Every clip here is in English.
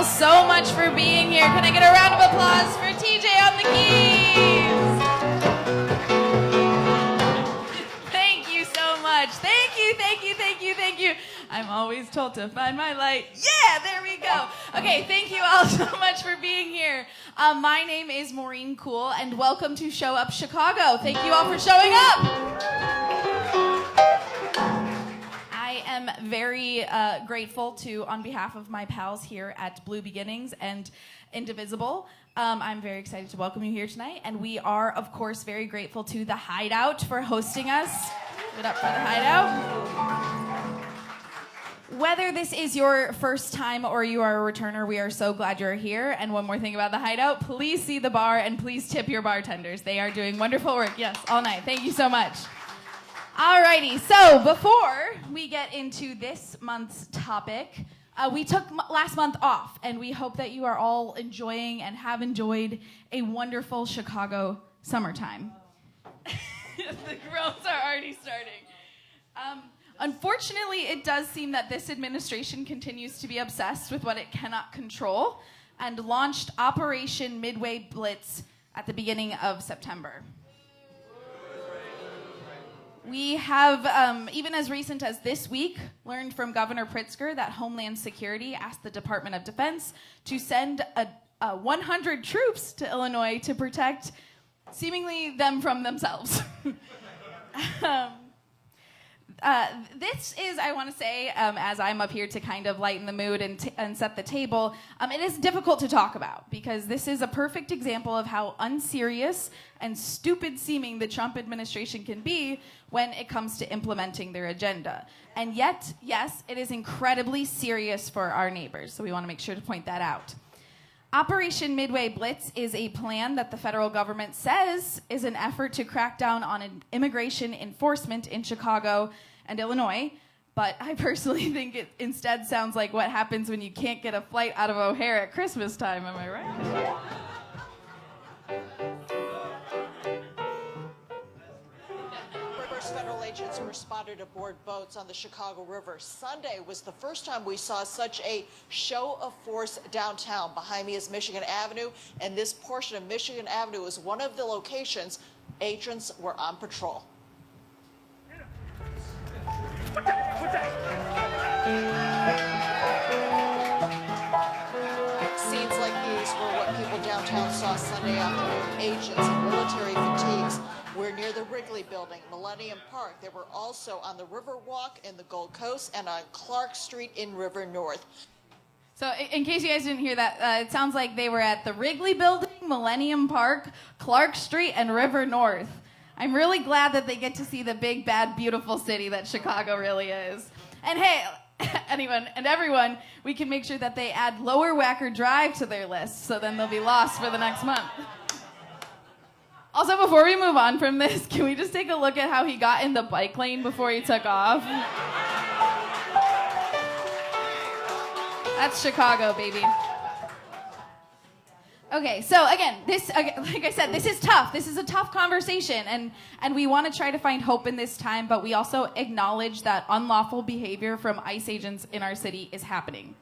so much for being here. Can I get a round of applause for TJ on the keys? Thank you so much. Thank you, thank you, thank you, thank you. I'm always told to find my light. Yeah, there we go. Okay, thank you all so much for being here. My name is Maureen Cool, and welcome to Show Up Chicago. Thank you all for showing up. I am very grateful to, on behalf of my pals here at Blue Beginnings and Indivisible, I'm very excited to welcome you here tonight. And we are, of course, very grateful to The Hideout for hosting us. Give it up for The Hideout. Whether this is your first time or you are a returner, we are so glad you're here. And one more thing about The Hideout, please see the bar and please tip your bartenders. They are doing wonderful work, yes, all night. Thank you so much. Alrighty, so before we get into this month's topic, we took last month off, and we hope that you are all enjoying and have enjoyed a wonderful Chicago summertime. The groans are already starting. Unfortunately, it does seem that this administration continues to be obsessed with what it cannot control and launched Operation Midway Blitz at the beginning of September. We have, even as recent as this week, learned from Governor Pritzker that Homeland Security asked the Department of Defense to send 100 troops to Illinois to protect, seemingly, them from themselves. This is, I want to say, as I'm up here to kind of lighten the mood and set the table, it is difficult to talk about because this is a perfect example of how unserious and stupid seeming the Trump administration can be when it comes to implementing their agenda. And yet, yes, it is incredibly serious for our neighbors, so we want to make sure to point that out. Operation Midway Blitz is a plan that the federal government says is an effort to crack down on immigration enforcement in Chicago and Illinois, but I personally think it instead sounds like what happens when you can't get a flight out of O'Hare at Christmas time, am I right? Federal agents were spotted aboard boats on the Chicago River. Sunday was the first time we saw such a show of force downtown. Behind me is Michigan Avenue, and this portion of Michigan Avenue is one of the locations agents were on patrol. Scenes like these were what people downtown saw Sunday afternoon. Agents in military fatigues were near the Wrigley Building, Millennium Park. They were also on the Riverwalk in the Gold Coast and on Clark Street in River North. So in case you guys didn't hear that, it sounds like they were at the Wrigley Building, Millennium Park, Clark Street, and River North. I'm really glad that they get to see the big, bad, beautiful city that Chicago really is. And hey, everyone, we can make sure that they add Lower Wacker Drive to their list, so then they'll be lost for the next month. Also, before we move on from this, can we just take a look at how he got in the bike lane before he took off? That's Chicago, baby. Okay, so again, like I said, this is tough. This is a tough conversation, and we want to try to find hope in this time, but we also acknowledge that unlawful behavior from ICE agents in our city is happening.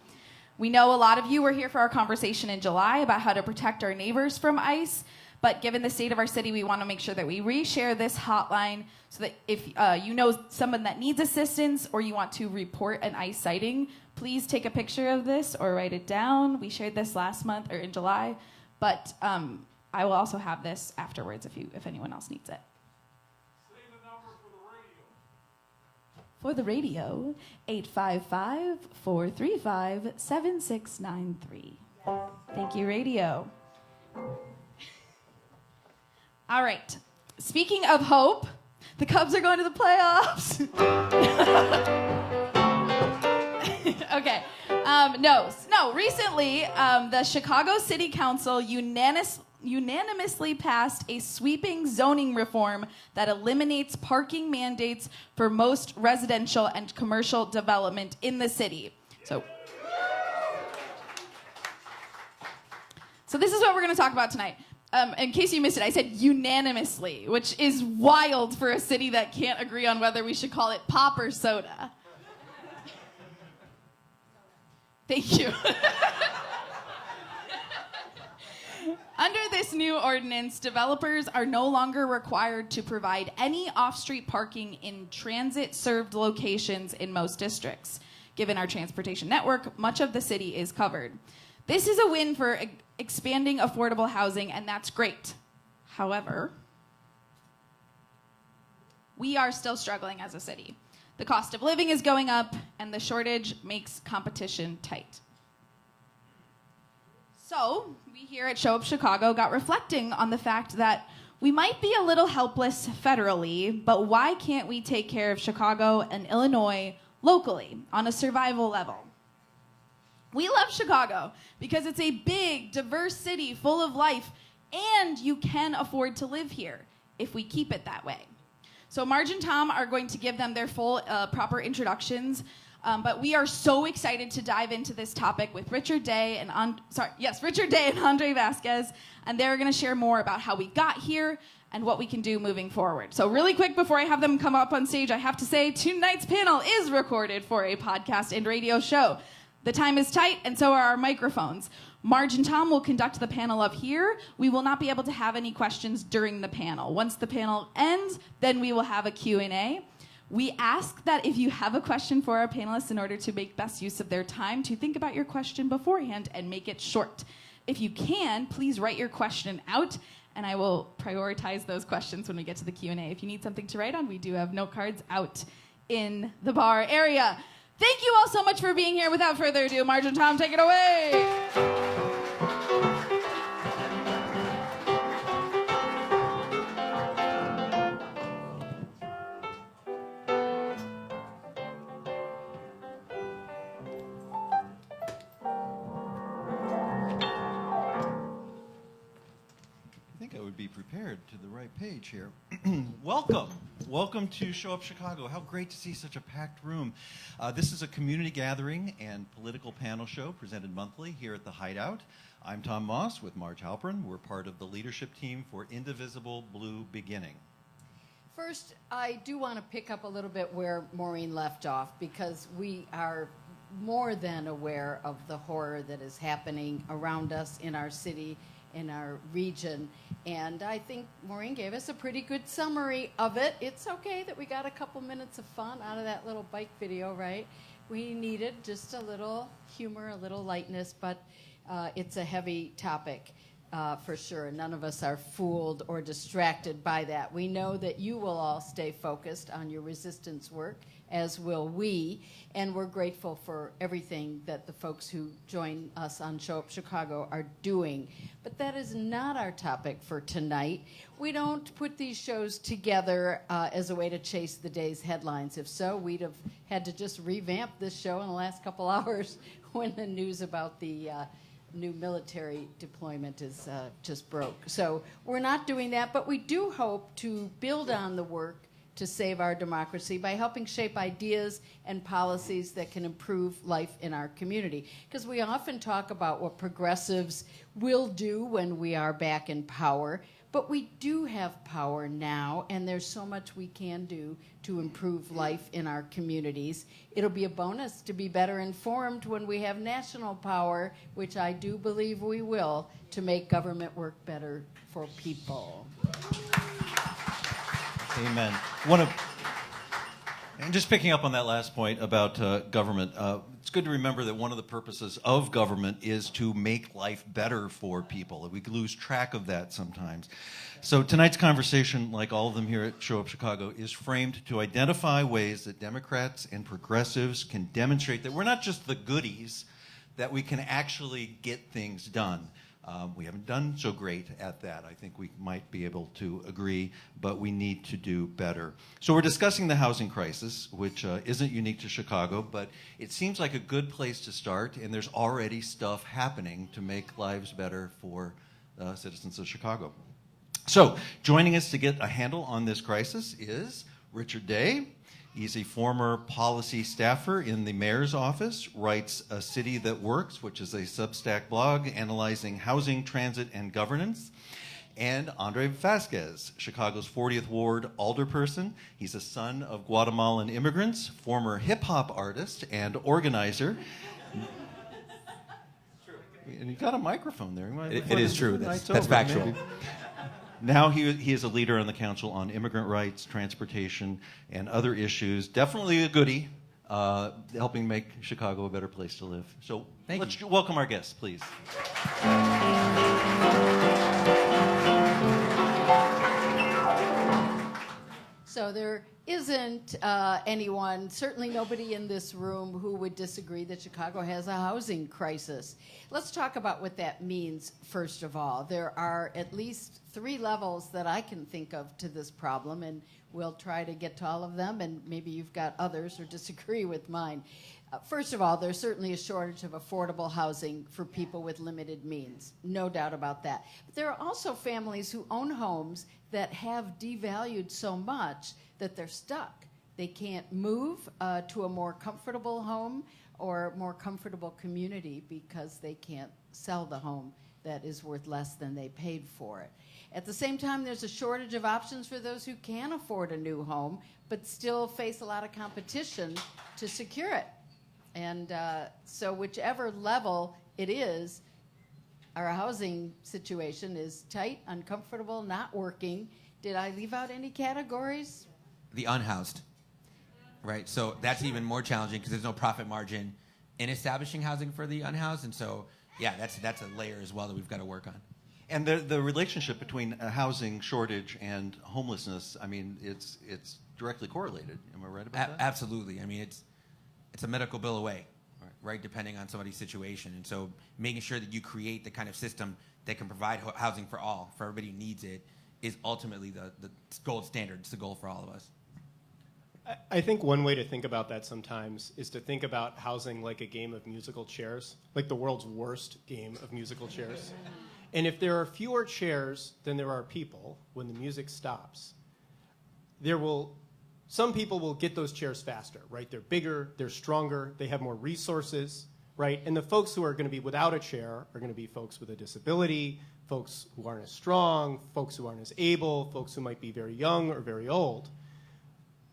We know a lot of you were here for our conversation in July about how to protect our neighbors from ICE. But given the state of our city, we want to make sure that we reshare this hotline so that if you know someone that needs assistance or you want to report an ICE sighting, please take a picture of this or write it down. We shared this last month or in July, but I will also have this afterwards if anyone else needs it. Say the number for the radio. For the radio, 855-435-7693. Thank you, radio. All right. Speaking of hope, the Cubs are going to the playoffs. Okay. No. Recently, the Chicago City Council unanimously passed a sweeping zoning reform that eliminates parking mandates for most residential and commercial development in the city. So this is what we're going to talk about tonight. In case you missed it, I said unanimously, which is wild for a city that can't agree on whether we should call it pop or soda. Thank you. Under this new ordinance, developers are no longer required to provide any off-street parking in transit-served locations in most districts. Given our transportation network, much of the city is covered. This is a win for expanding affordable housing, and that's great. However, we are still struggling as a city. The cost of living is going up, and the shortage makes competition tight. So, we here at Show Up Chicago got reflecting on the fact that we might be a little helpless federally, but why can't we take care of Chicago and Illinois locally on a survival level? We love Chicago because it's a big, diverse city full of life, and you can afford to live here if we keep it that way. So Marge and Tom are going to give them their full, proper introductions, but we are so excited to dive into this topic with Richard Day and Andre Vasquez, and they're going to share more about how we got here and what we can do moving forward. So really quick, before I have them come up on stage, I have to say tonight's panel is recorded for a podcast and radio show. The time is tight, and so are our microphones. Marge and Tom will conduct the panel up here. We will not be able to have any questions during the panel. Once the panel ends, then we will have a Q&A. We ask that if you have a question for our panelists, in order to make best use of their time, to think about your question beforehand and make it short. If you can, please write your question out, and I will prioritize those questions when we get to the Q&A. If you need something to write on, we do have note cards out in the bar area. Thank you all so much for being here. Without further ado, Marge and Tom, take it away. Be prepared to the right page here. Welcome to Show Up Chicago. How great to see such a packed room. This is a community gathering and political panel show presented monthly here at the Hideout. I'm Tom Moss with Marge Halpern. We're part of the leadership team for Indivisible Blue Beginning. First, I do want to pick up a little bit where Maureen left off, because we are more than aware of the horror that is happening around us in our city, in our region, and I think Maureen gave us a pretty good summary of it. It's okay that we got a couple minutes of fun out of that little bike video, right? We needed just a little humor, a little lightness, but it's a heavy topic for sure. None of us are fooled or distracted by that. We know that you will all stay focused on your resistance work, as will we, and we're grateful for everything that the folks who join us on Show Up Chicago are doing. But that is not our topic for tonight. We don't put these shows together as a way to chase the day's headlines. If so, we'd have had to just revamp this show in the last couple hours when the news about the new military deployment is just broke. So we're not doing that, but we do hope to build on the work to save our democracy by helping shape ideas and policies that can improve life in our community. Because we often talk about what progressives will do when we are back in power, but we do have power now, and there's so much we can do to improve life in our communities. It'll be a bonus to be better informed when we have national power, which I do believe we will, to make government work better for people. Amen. And just picking up on that last point about government, it's good to remember that one of the purposes of government is to make life better for people. We lose track of that sometimes. So tonight's conversation, like all of them here at Show Up Chicago, is framed to identify ways that Democrats and progressives can demonstrate that we're not just the goodies, that we can actually get things done. We haven't done so great at that. I think we might be able to agree, but we need to do better. So we're discussing the housing crisis, which isn't unique to Chicago, but it seems like a good place to start, and there's already stuff happening to make lives better for citizens of Chicago. So joining us to get a handle on this crisis is Richard Day. He's a former policy staffer in the mayor's office, writes A City That Works, which is a Substack blog analyzing housing, transit, and governance. And Andre Vasquez, Chicago's 40th Ward alderperson. He's a son of Guatemalan immigrants, former hip-hop artist and organizer. And you got a microphone there. It is true. That's factual. Maybe. Now he is a leader on the Council on Immigrant Rights, Transportation, and other issues. Definitely a goodie, helping make Chicago a better place to live. So let's welcome our guests, please. So there isn't anyone, certainly nobody in this room, who would disagree that Chicago has a housing crisis. Let's talk about what that means, first of all. There are at least 3 levels that I can think of to this problem, and we'll try to get to all of them, and maybe you've got others or disagree with mine. First of all, there's certainly a shortage of affordable housing for people with limited means, no doubt about that. But there are also families who own homes that have devalued so much that they're stuck. They can't move to a more comfortable home or more comfortable community because they can't sell the home that is worth less than they paid for it. At the same time, there's a shortage of options for those who can afford a new home but still face a lot of competition to secure it. And so whichever level it is, our housing situation is tight, uncomfortable, not working. Did I leave out any categories? The unhoused, right? So that's even more challenging because there's no profit margin in establishing housing for the unhoused. And so, yeah, that's a layer as well that we've got to work on. And the relationship between a housing shortage and homelessness, I mean, it's directly correlated. Am I right about that? Absolutely. I mean, it's a medical bill away, right, depending on somebody's situation. And so making sure that you create the kind of system that can provide housing for all, for everybody who needs it, is ultimately the gold standard. It's the goal for all of us. I think one way to think about that sometimes is to think about housing like a game of musical chairs, like the world's worst game of musical chairs. And if there are fewer chairs than there are people when the music stops, some people will get those chairs faster, right? They're bigger, they're stronger, they have more resources, right? And the folks who are going to be without a chair are going to be folks with a disability, folks who aren't as strong, folks who aren't as able, folks who might be very young or very old.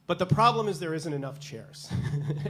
But the problem is there isn't enough chairs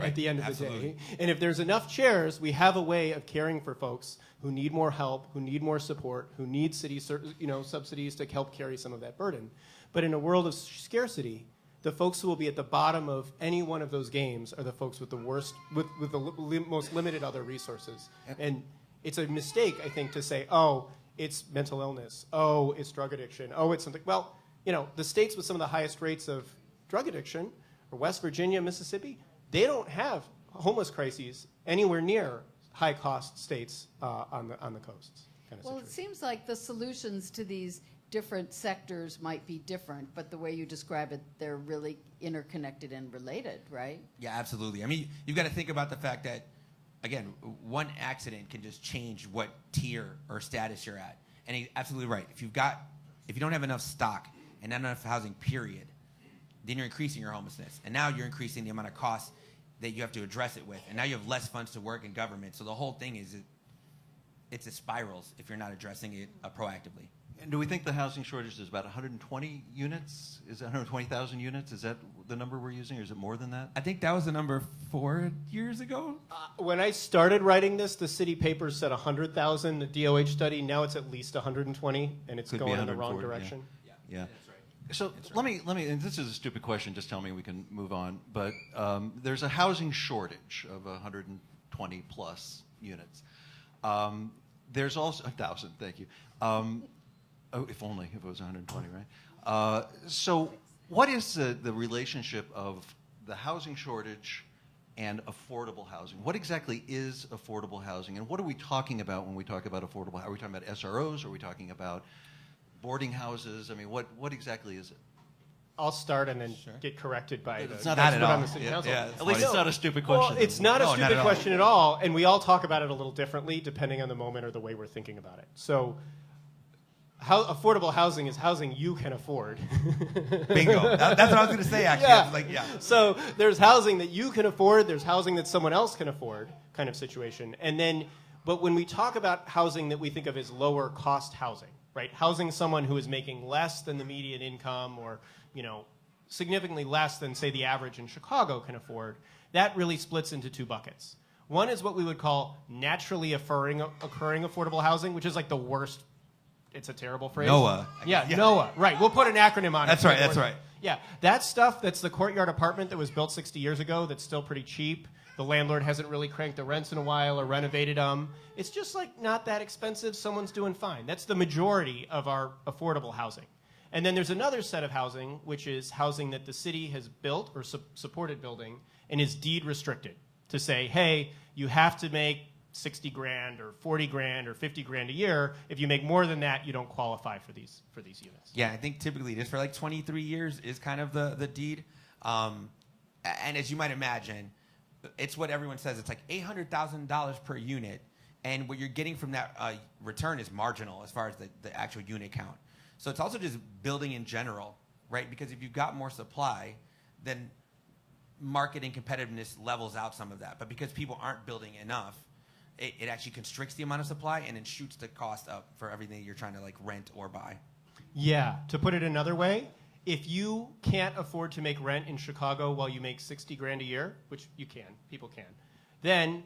at the end of the day. And if there's enough chairs, we have a way of caring for folks who need more help, who need more support, who need city subsidies to help carry some of that burden. But in a world of scarcity, the folks who will be at the bottom of any one of those games are the folks with the worst, with the most limited other resources. And it's a mistake, I think, to say, oh, it's mental illness, oh, it's drug addiction, oh, it's something. Well, the states with some of the highest rates of drug addiction, or West Virginia, Mississippi, they don't have homeless crises anywhere near high-cost states on the coasts. Well, it seems like the solutions to these different sectors might be different, but the way you describe it, they're really interconnected and related, right? Yeah, absolutely. I mean, you've got to think about the fact that, again, one accident can just change what tier or status you're at. And he's absolutely right. If you don't have enough stock and not enough housing, period, then you're increasing your homelessness. And now you're increasing the amount of costs that you have to address it with. And now you have less funds to work in government. So the whole thing is it's a spirals if you're not addressing it proactively. And do we think the housing shortage is about 120 units? Is it 120,000 units? Is that the number we're using, or is it more than that? I think that was the number 4 years ago. When I started writing this, the city papers said 100,000, the DOH study. Now it's at least 120, and it's going in the wrong direction. Yeah. That's right. So let me, and this is a stupid question, just tell me we can move on, but there's a housing shortage of 120 plus units. There's also 1,000, thank you. Oh, if only, if it was 120, right? So what is the relationship of the housing shortage and affordable housing? What exactly is affordable housing, and what are we talking about when we talk about affordable? Are we talking about SROs? Are we talking about boarding houses? I mean, what exactly is it? I'll start and then get corrected by the not expert at on all. the city council. Yeah, At least it's not a stupid question. Well, it's not a No, not stupid at all. question at all, and we all talk about it a little differently depending on the moment or the way we're thinking about it. So, how affordable housing is housing you can afford. Bingo. That's what I was going to say, actually. Yeah. Yeah. So there's housing that you can afford, there's housing that someone else can afford, kind of situation. And then, but when we talk about housing that we think of as lower cost housing, right? Housing someone who is making less than the median income, or, significantly less than, say, the average in Chicago can afford, that really splits into two buckets. One is what we would call naturally occurring affordable housing, which is like the worst. It's a terrible phrase. NOAA. Yeah, NOAA. Right. We'll put an acronym on it. That's right. That's right. Yeah, that stuff, that's the courtyard apartment that was built 60 years ago that's still pretty cheap. The landlord hasn't really cranked the rents in a while or renovated them. It's just like not that expensive. Someone's doing fine. That's the majority of our affordable housing. And then there's another set of housing, which is housing that the city has built or supported building and is deed restricted to say, hey, you have to make 60 grand or 40 grand or 50 grand a year. If you make more than that, you don't qualify for these units. Yeah, I think typically just for like 23 years is kind of the deed. And as you might imagine, it's what everyone says. It's like $800,000 per unit. And what you're getting from that return is marginal as far as the actual unit count. So it's also just building in general, right? Because if you've got more supply, then market and competitiveness levels out some of that. But because people aren't building enough, it actually constricts the amount of supply and then shoots the cost up for everything you're trying to like rent or buy. Yeah, to put it another way, if you can't afford to make rent in Chicago while you make 60 grand a year, which you can, people can, then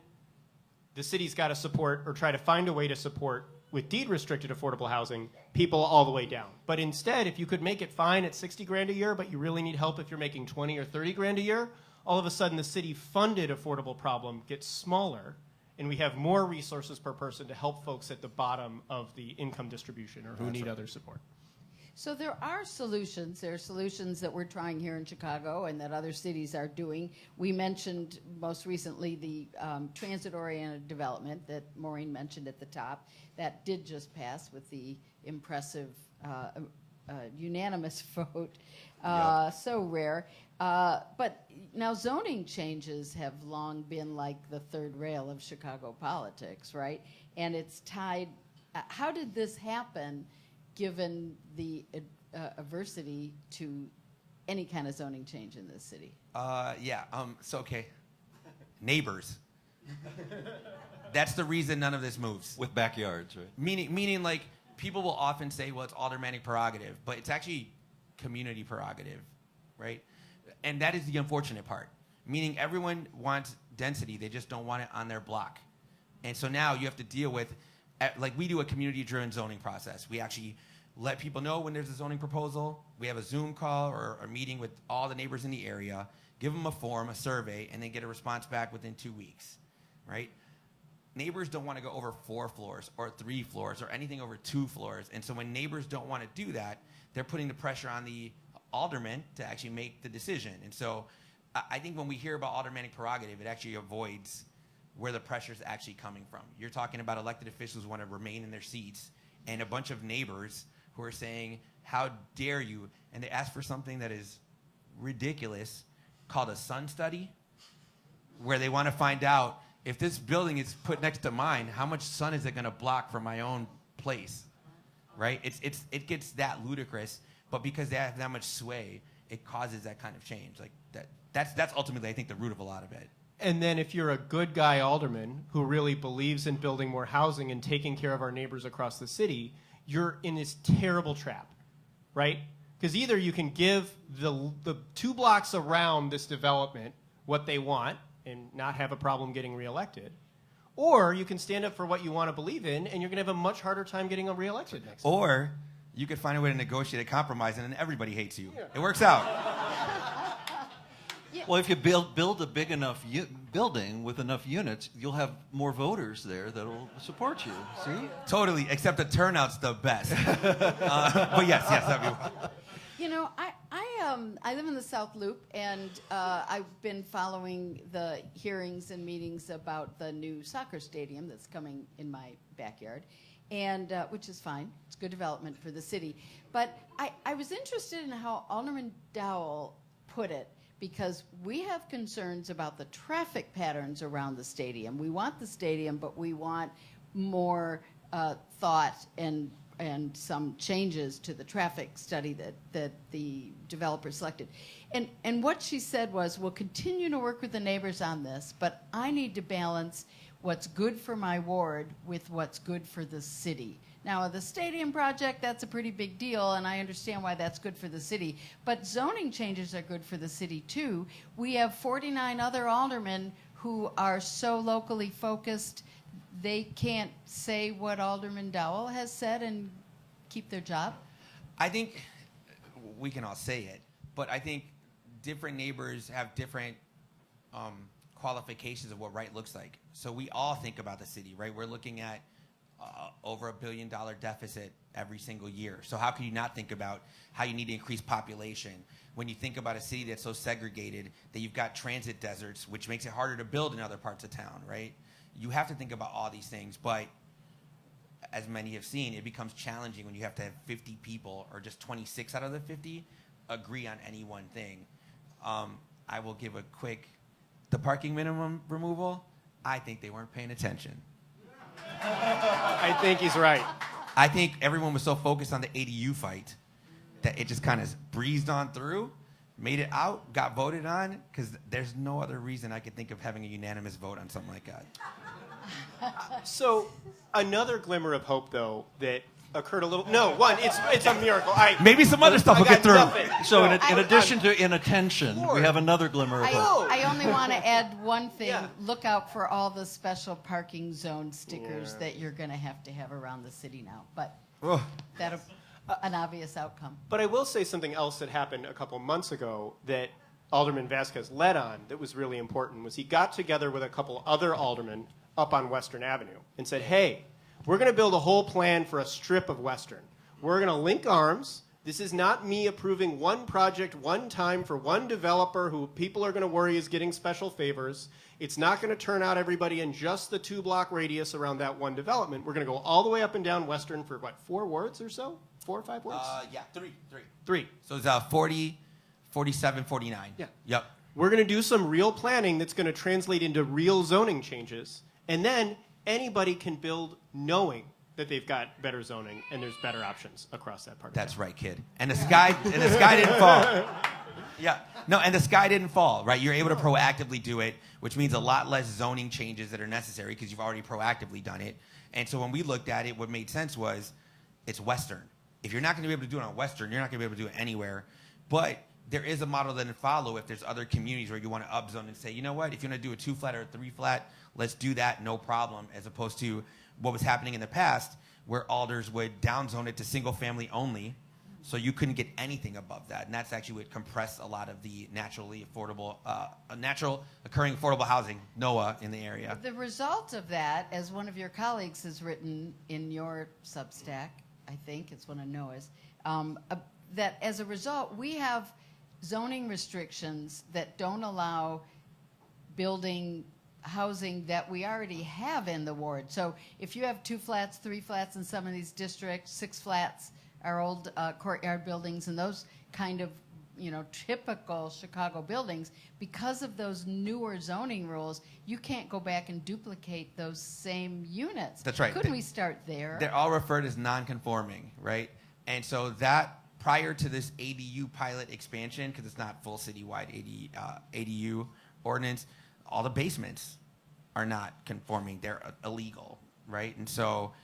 the city's got to support or try to find a way to support with deed restricted affordable housing people all the way down. But instead, if you could make it fine at 60 grand a year, but you really need help if you're making 20 or 30 grand a year, all of a sudden the city funded affordable problem gets smaller and we have more resources per person to help folks at the bottom of the income distribution or who need other support. So there are solutions. There are solutions that we're trying here in Chicago and that other cities are doing. We mentioned most recently the transit-oriented development that Maureen mentioned at the top. That did just pass with the impressive unanimous vote. So rare. But now zoning changes have long been like the third rail of Chicago politics, right? And it's tied. How did this happen given the adversity to any kind of zoning change in this city? Okay. Neighbors. That's the reason none of this moves. With backyards, right? Meaning like people will often say, well, it's aldermanic prerogative, but it's actually community prerogative, right? And that is the unfortunate part. Meaning everyone wants density, they just don't want it on their block. And so now you have to deal with, like we do a community-driven zoning process. We actually let people know when there's a zoning proposal. We have a Zoom call or a meeting with all the neighbors in the area, give them a form, a survey, and then get a response back within 2 weeks, right? Neighbors don't want to go over 4 floors or 3 floors or anything over 2 floors. And so when neighbors don't want to do that, they're putting the pressure on the alderman to actually make the decision. And so I think when we hear about aldermanic prerogative, it actually avoids where the pressure is actually coming from. You're talking about elected officials who want to remain in their seats and a bunch of neighbors who are saying, how dare you? And they ask for something that is ridiculous called a sun study, where they want to find out if this building is put next to mine, how much sun is it going to block from my own place, right? It gets that ludicrous, but because they have that much sway, it causes that kind of change. Like that's ultimately, I think, the root of a lot of it. And then if you're a good guy alderman who really believes in building more housing and taking care of our neighbors across the city, you're in this terrible trap, right? Because either you can give the 2 blocks around this development what they want and not have a problem getting reelected, or you can stand up for what you want to believe in and you're going to have a much harder time getting reelected next time. Or you could find a way to negotiate a compromise and then everybody hates you. Yeah. It works out. Well, if you build a big enough building with enough units, you'll have more voters there that'll support you. See? Totally, except the turnout's the best. But yes, that'd be. You know, I live in the South Loop, and I've been following the hearings and meetings about the new soccer stadium that's coming in my backyard, and which is fine. It's good development for the city. But I was interested in how Alderman Dowell put it, because we have concerns about the traffic patterns around the stadium. We want the stadium, but we want more thought and some changes to the traffic study that the developer selected. And what she said was, we'll continue to work with the neighbors on this, but I need to balance what's good for my ward with what's good for the city. Now, the stadium project, that's a pretty big deal, and I understand why that's good for the city. But zoning changes are good for the city, too. We have 49 other aldermen who are so locally focused, they can't say what Alderman Dowell has said and keep their job? I think we can all say it, but I think different neighbors have different qualifications of what right looks like. So we all think about the city, right? We're looking at over $1 billion deficit every single year. So how can you not think about how you need to increase population when you think about a city that's so segregated that you've got transit deserts, which makes it harder to build in other parts of town, right? You have to think about all these things, but as many have seen, it becomes challenging when you have to have 50 people or just 26 out of the 50 agree on any one thing. I will give a quick, the parking minimum removal, I think they weren't paying attention. I think he's right. I think everyone was so focused on the ADU fight that it just kind of breezed on through, made it out, got voted on, because there's no other reason I could think of having a unanimous vote on something like that. So another glimmer of hope, though, that occurred a little. No, it's a miracle. Maybe some other stuff will get through. So in addition to inattention, we have another glimmer of hope. I only want to add one thing. Yeah. Look out for all the special parking zone stickers that you're going to have around the city now. But that'll an obvious outcome. But I will say something else that happened a couple months ago that Alderman Vasquez led on that was really important was he got together with a couple other aldermen up on Western Avenue and said, hey, we're going to build a whole plan for a strip of Western. We're going to link arms. This is not me approving one project one time for one developer who people are going to worry is getting special favors. It's not going to turn out everybody in just the 2-block radius around that one development. We're going to go all the way up and down Western for, 4 wards or so? 4 or 5 wards? Yeah, three. 3. So it's 40, 47, 49. Yeah. Yep. We're going to do some real planning that's going to translate into real zoning changes. And then anybody can build knowing that they've got better zoning and there's better options across that part of That's right, kid. And the sky didn't fall. Yeah. No, and the sky didn't fall, right? You're able to proactively do it, which means a lot less zoning changes that are necessary because you've already proactively done it. And so when we looked at it, what made sense was it's Western. If you're not going to be able to do it on Western, you're not going to be able to do it anywhere. But there is a model that to follow if there's other communities where you want to upzone and say, you know what, if you want to do a 2-flat or a 3-flat, let's do that, no problem, as opposed to what was happening in the past where alders would downzone it to single family only, so you couldn't get anything above that. And that's actually what compressed a lot of the naturally affordable, natural occurring affordable housing, NOAA, in the area. The result of that, as one of your colleagues has written in your Substack, I think it's one of Noah's, that as a result, we have zoning restrictions that don't allow building housing that we already have in the ward. So if you have 2 flats, 3 flats in some of these districts, 6 flats are old courtyard buildings and those kind of, typical Chicago buildings, because of those newer zoning rules, you can't go back and duplicate those same units. That's right. Couldn't we start there? They're all referred as non-conforming, right? And so that prior to this ADU pilot expansion, because it's not full citywide ADU ordinance, all the basements are not conforming. They're illegal, right? And so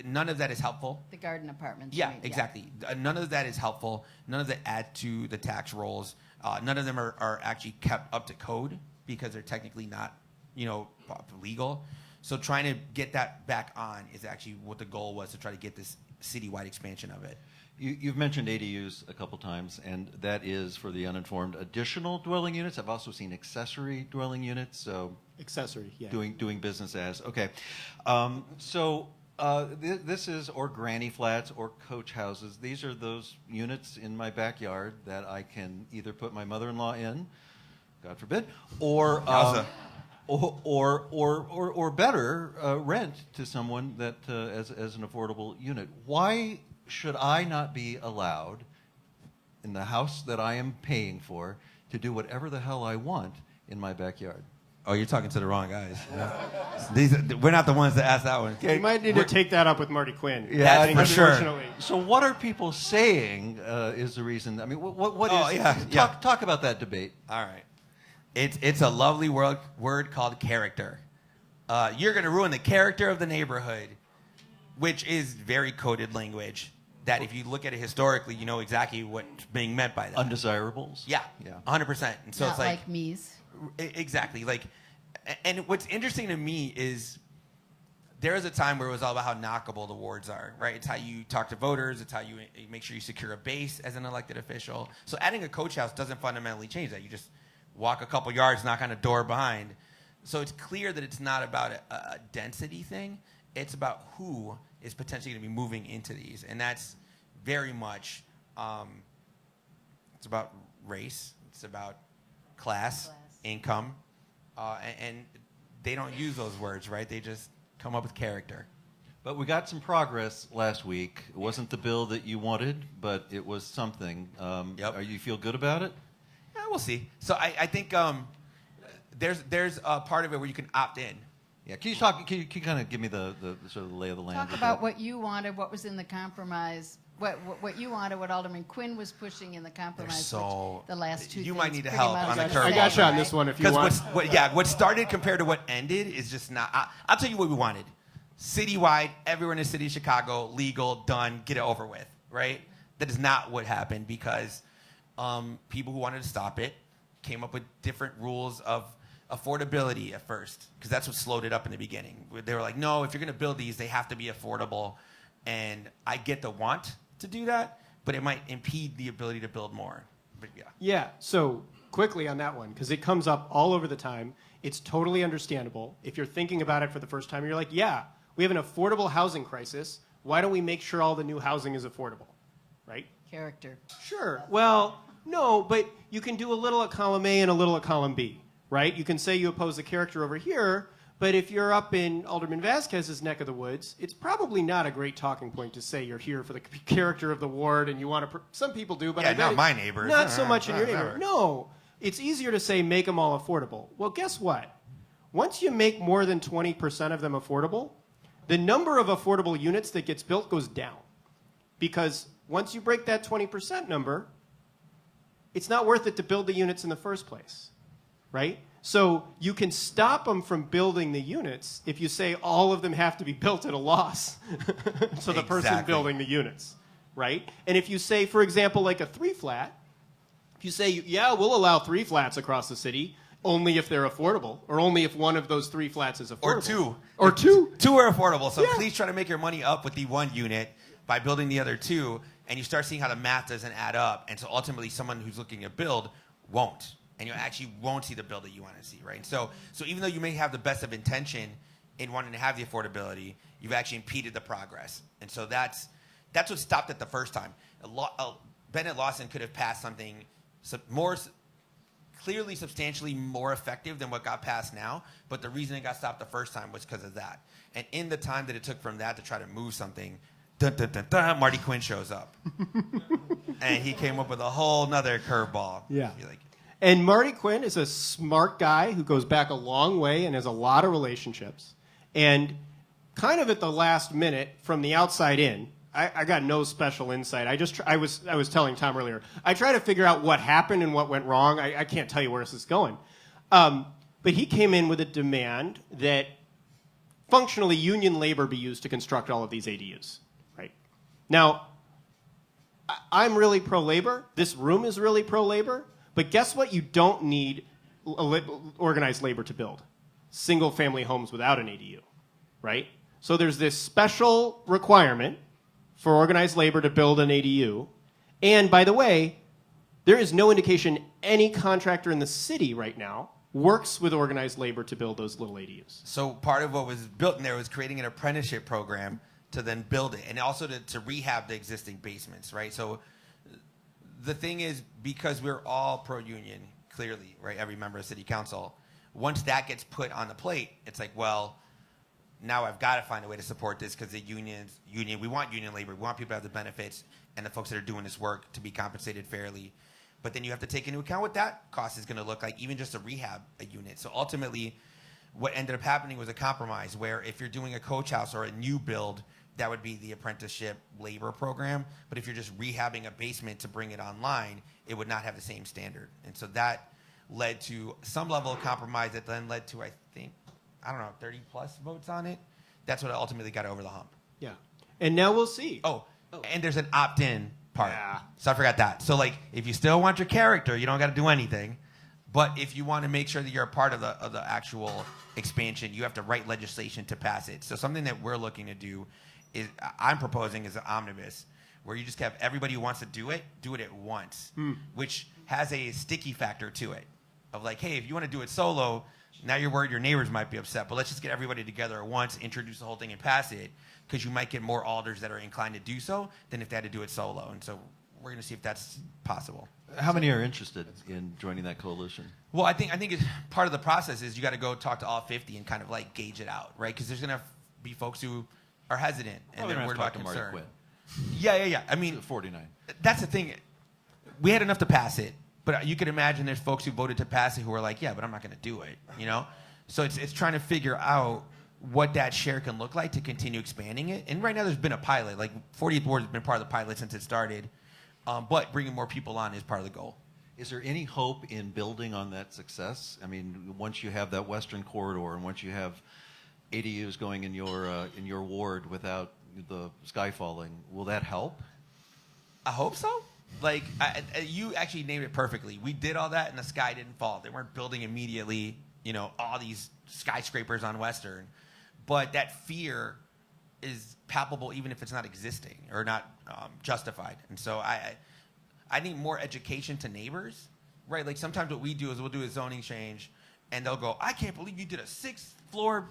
none of that is helpful. The garden apartments. Yeah, you mean, exactly. None of that is helpful. None of that add to the tax rolls. None of them are actually kept up to code because they're technically not, legal. So trying to get that back on is actually what the goal was, to try to get this citywide expansion of it. You've mentioned ADUs a couple times, and that is, for the uninformed, additional dwelling units. I've also seen accessory dwelling units, so accessory, yeah. Doing business as. Okay. This is, or granny flats or coach houses. These are those units in my backyard that I can either put my mother-in-law in, God forbid, or better, rent to someone that as an affordable unit. Why should I not be allowed in the house that I am paying for to do whatever the hell I want in my backyard? Oh, you're talking to the wrong guys. We're not the ones that asked that one. You might need to take that up with Marty Quinn. Yeah, That's for sure. Unfortunately. So what are people saying is the reason? I mean, what is... Talk about that debate. All right. It's a lovely word called character. You're going to ruin the character of the neighborhood, which is very coded language that if you look at it historically, you know exactly what's being meant by that. Undesirables? Yeah, Yeah. 100%. And so Not it's like me's. Exactly. Like, And what's interesting to me is there was a time where it was all about how knockable the wards are, right? It's how you talk to voters. It's how you make sure you secure a base as an elected official. So adding a coach house doesn't fundamentally change that. You just walk a couple yards, knock on a door behind. So it's clear that it's not about a density thing. It's about who is potentially going to be moving into these. And that's very much, it's about race. It's about class. Income. And they don't use those words, right? They just come up with character. But we got some progress last week. It wasn't the bill that you wanted, but it was something. Yep. You feel good about it? Yeah, we'll see. So I think there's a part of it where you can opt in. Yeah. Can you kind of give me the sort of the lay of the land? Talk with about that? what you wanted, what was in the compromise, what you wanted, what Alderman Quinn was pushing in the compromise. So which the last two you things might need to pretty help much on the are curve. I got you on this one if you Because want. what started compared to what ended is just not. I'll tell you what we wanted. Citywide, everywhere in the city of Chicago, legal, done, get it over with, right? That is not what happened because people who wanted to stop it came up with different rules of affordability at first, because that's what slowed it up in the beginning. They were like, no, if you're going to build these, they have to be affordable. And I get the want to do that, but it might impede the ability to build more. But yeah. Yeah, so quickly on that one, because it comes up all over the time. It's totally understandable. If you're thinking about it for the first time, you're like, yeah, we have an affordable housing crisis. Why don't we make sure all the new housing is affordable, right? Character. Sure. Well, no, but you can do a little at column A and a little at column B, right? You can say you oppose the character over here, but if you're up in Alderman Vasquez's neck of the woods, it's probably not a great talking point to say you're here for the character of the ward and you want to. Some people do, but Yeah, I bet not it- my neighbors. Not so much in your Whatever. neighborhood. No, it's easier to say make them all affordable. Well, guess what? Once you make more than 20% of them affordable, the number of affordable units that gets built goes down. Because once you break that 20% number, it's not worth it to build the units in the first place, right? So you can stop them from building the units if you say all of them have to be built at a loss to the person Exactly. building the units, right? And if you say, for example, like a 3-flat, if you say, yeah, we'll allow 3 flats across the city, only if they're affordable, or only if one of those 3 flats is affordable. Or two. Or 2. Two are affordable. So Yeah. please try to make your money up with the one unit by building the other 2, and you start seeing how the math doesn't add up. And so ultimately, someone who's looking to build won't. And you actually won't see the build that you want to see, right? So even though you may have the best of intention in wanting to have the affordability, you've actually impeded the progress. And so that's what stopped it the first time. Bennett Lawson could have passed something clearly substantially more effective than what got passed now, but the reason it got stopped the first time was because of that. And in the time that it took from that to try to move something, Marty Quinn shows up. And he came up with a whole nother curveball. Yeah. You're like, And Marty Quinn is a smart guy who goes back a long way and has a lot of relationships. And kind of at the last minute, from the outside in, I got no special insight. I was telling Tom earlier, I try to figure out what happened and what went wrong. I can't tell you where this is going. But he came in with a demand that functionally union labor be used to construct all of these ADUs. Right? Now, I'm really pro-labor. This room is really pro-labor. But guess what? You don't need organized labor to build single-family homes without an ADU, right? So there's this special requirement for organized labor to build an ADU. And by the way, there is no indication any contractor in the city right now works with organized labor to build those little ADUs. so part of what was built in there was creating an apprenticeship program to then build it, and also to rehab the existing basements, right? So the thing is, because we're all pro-union, clearly, right, every member of city council, once that gets put on the plate, it's like, well, now I've got to find a way to support this because the union, we want union labor, we want people to have the benefits, and the folks that are doing this work to be compensated fairly. But then you have to take into account what that cost is going to look like, even just to rehab a unit. So ultimately, what ended up happening was a compromise where if you're doing a coach house or a new build, that would be the apprenticeship labor program. But if you're just rehabbing a basement to bring it online, it would not have the same standard. And so that led to some level of compromise that then led to, I think, 30 plus votes on it. That's what ultimately got over the hump. Yeah. And now we'll see. Oh, and there's an opt-in part. Yeah. So I forgot that. So like, if you still want your character, you don't got to do anything. But if you want to make sure that you're a part of the actual expansion, you have to write legislation to pass it. So something that we're looking to do is, I'm proposing is an omnibus, where you just have everybody who wants to do it at once, which has a sticky factor to it. Of like, hey, if you want to do it solo, now you're worried your neighbors might be upset, but let's just get everybody together at once, introduce the whole thing and pass it, because you might get more alders that are inclined to do so than if they had to do it solo. And so we're going to see if that's possible. How many are interested in joining that coalition? Well, I think it's part of the process is you got to go talk to all 50 and kind of like gauge it out, right? Because there's going to be folks who are hesitant and they're worried about concern. Yeah. I mean, 49. That's the thing. We had enough to pass it, but you could imagine there's folks who voted to pass it who are like, yeah, but I'm not going to do it, you know? So it's trying to figure out what that share can look like to continue expanding it. And right now there's been a pilot. Like 40th Ward has been part of the pilot since it started. But bringing more people on is part of the goal. Is there any hope in building on that success? I mean, once you have that western corridor and once you have ADUs going in your ward without the sky falling, will that help? I hope so. Like, you actually named it perfectly. We did all that and the sky didn't fall. They weren't building immediately, you know, all these skyscrapers on Western. But that fear is palpable even if it's not existing or not justified. And so I need more education to neighbors, right? Like sometimes what we do is we'll do a zoning change and they'll go, I can't believe you did a 6th floor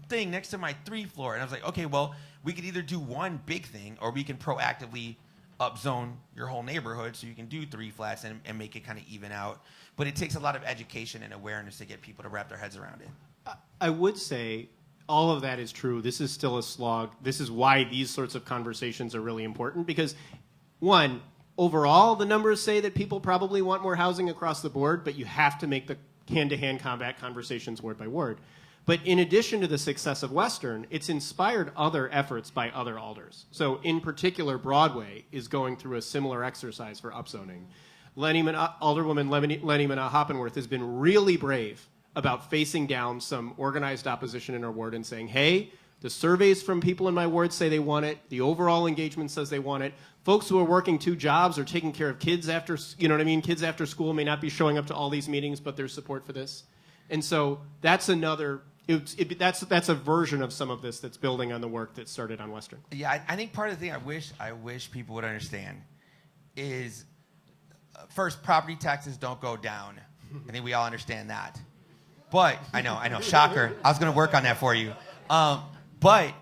thing next to my 3rd floor. And I was like, okay, well, we could either do one big thing or we can proactively upzone your whole neighborhood so you can do 3 flats and make it kind of even out. But it takes a lot of education and awareness to get people to wrap their heads around it. I would say all of that is true. This is still a slog. This is why these sorts of conversations are really important because, one, overall, the numbers say that people probably want more housing across the board, but you have to make the hand-to-hand combat conversations word by word. But in addition to the success of Western, it's inspired other efforts by other alders. So in particular, Broadway is going through a similar exercise for upzoning. Alderwoman Lenny Hoppenworth has been really brave about facing down some organized opposition in our ward and saying, hey, the surveys from people in my ward say they want it. The overall engagement says they want it. Folks who are working 2 jobs or taking care of kids after, you know what I mean? Kids after school may not be showing up to all these meetings, but there's support for this. And so that's another, that's a version of some of this that's building on the work that started on Western. Yeah, I think part of the thing I wish people would understand is, first, property taxes don't go down. I think we all understand that. But, I know, shocker. I was going to work on that for you. But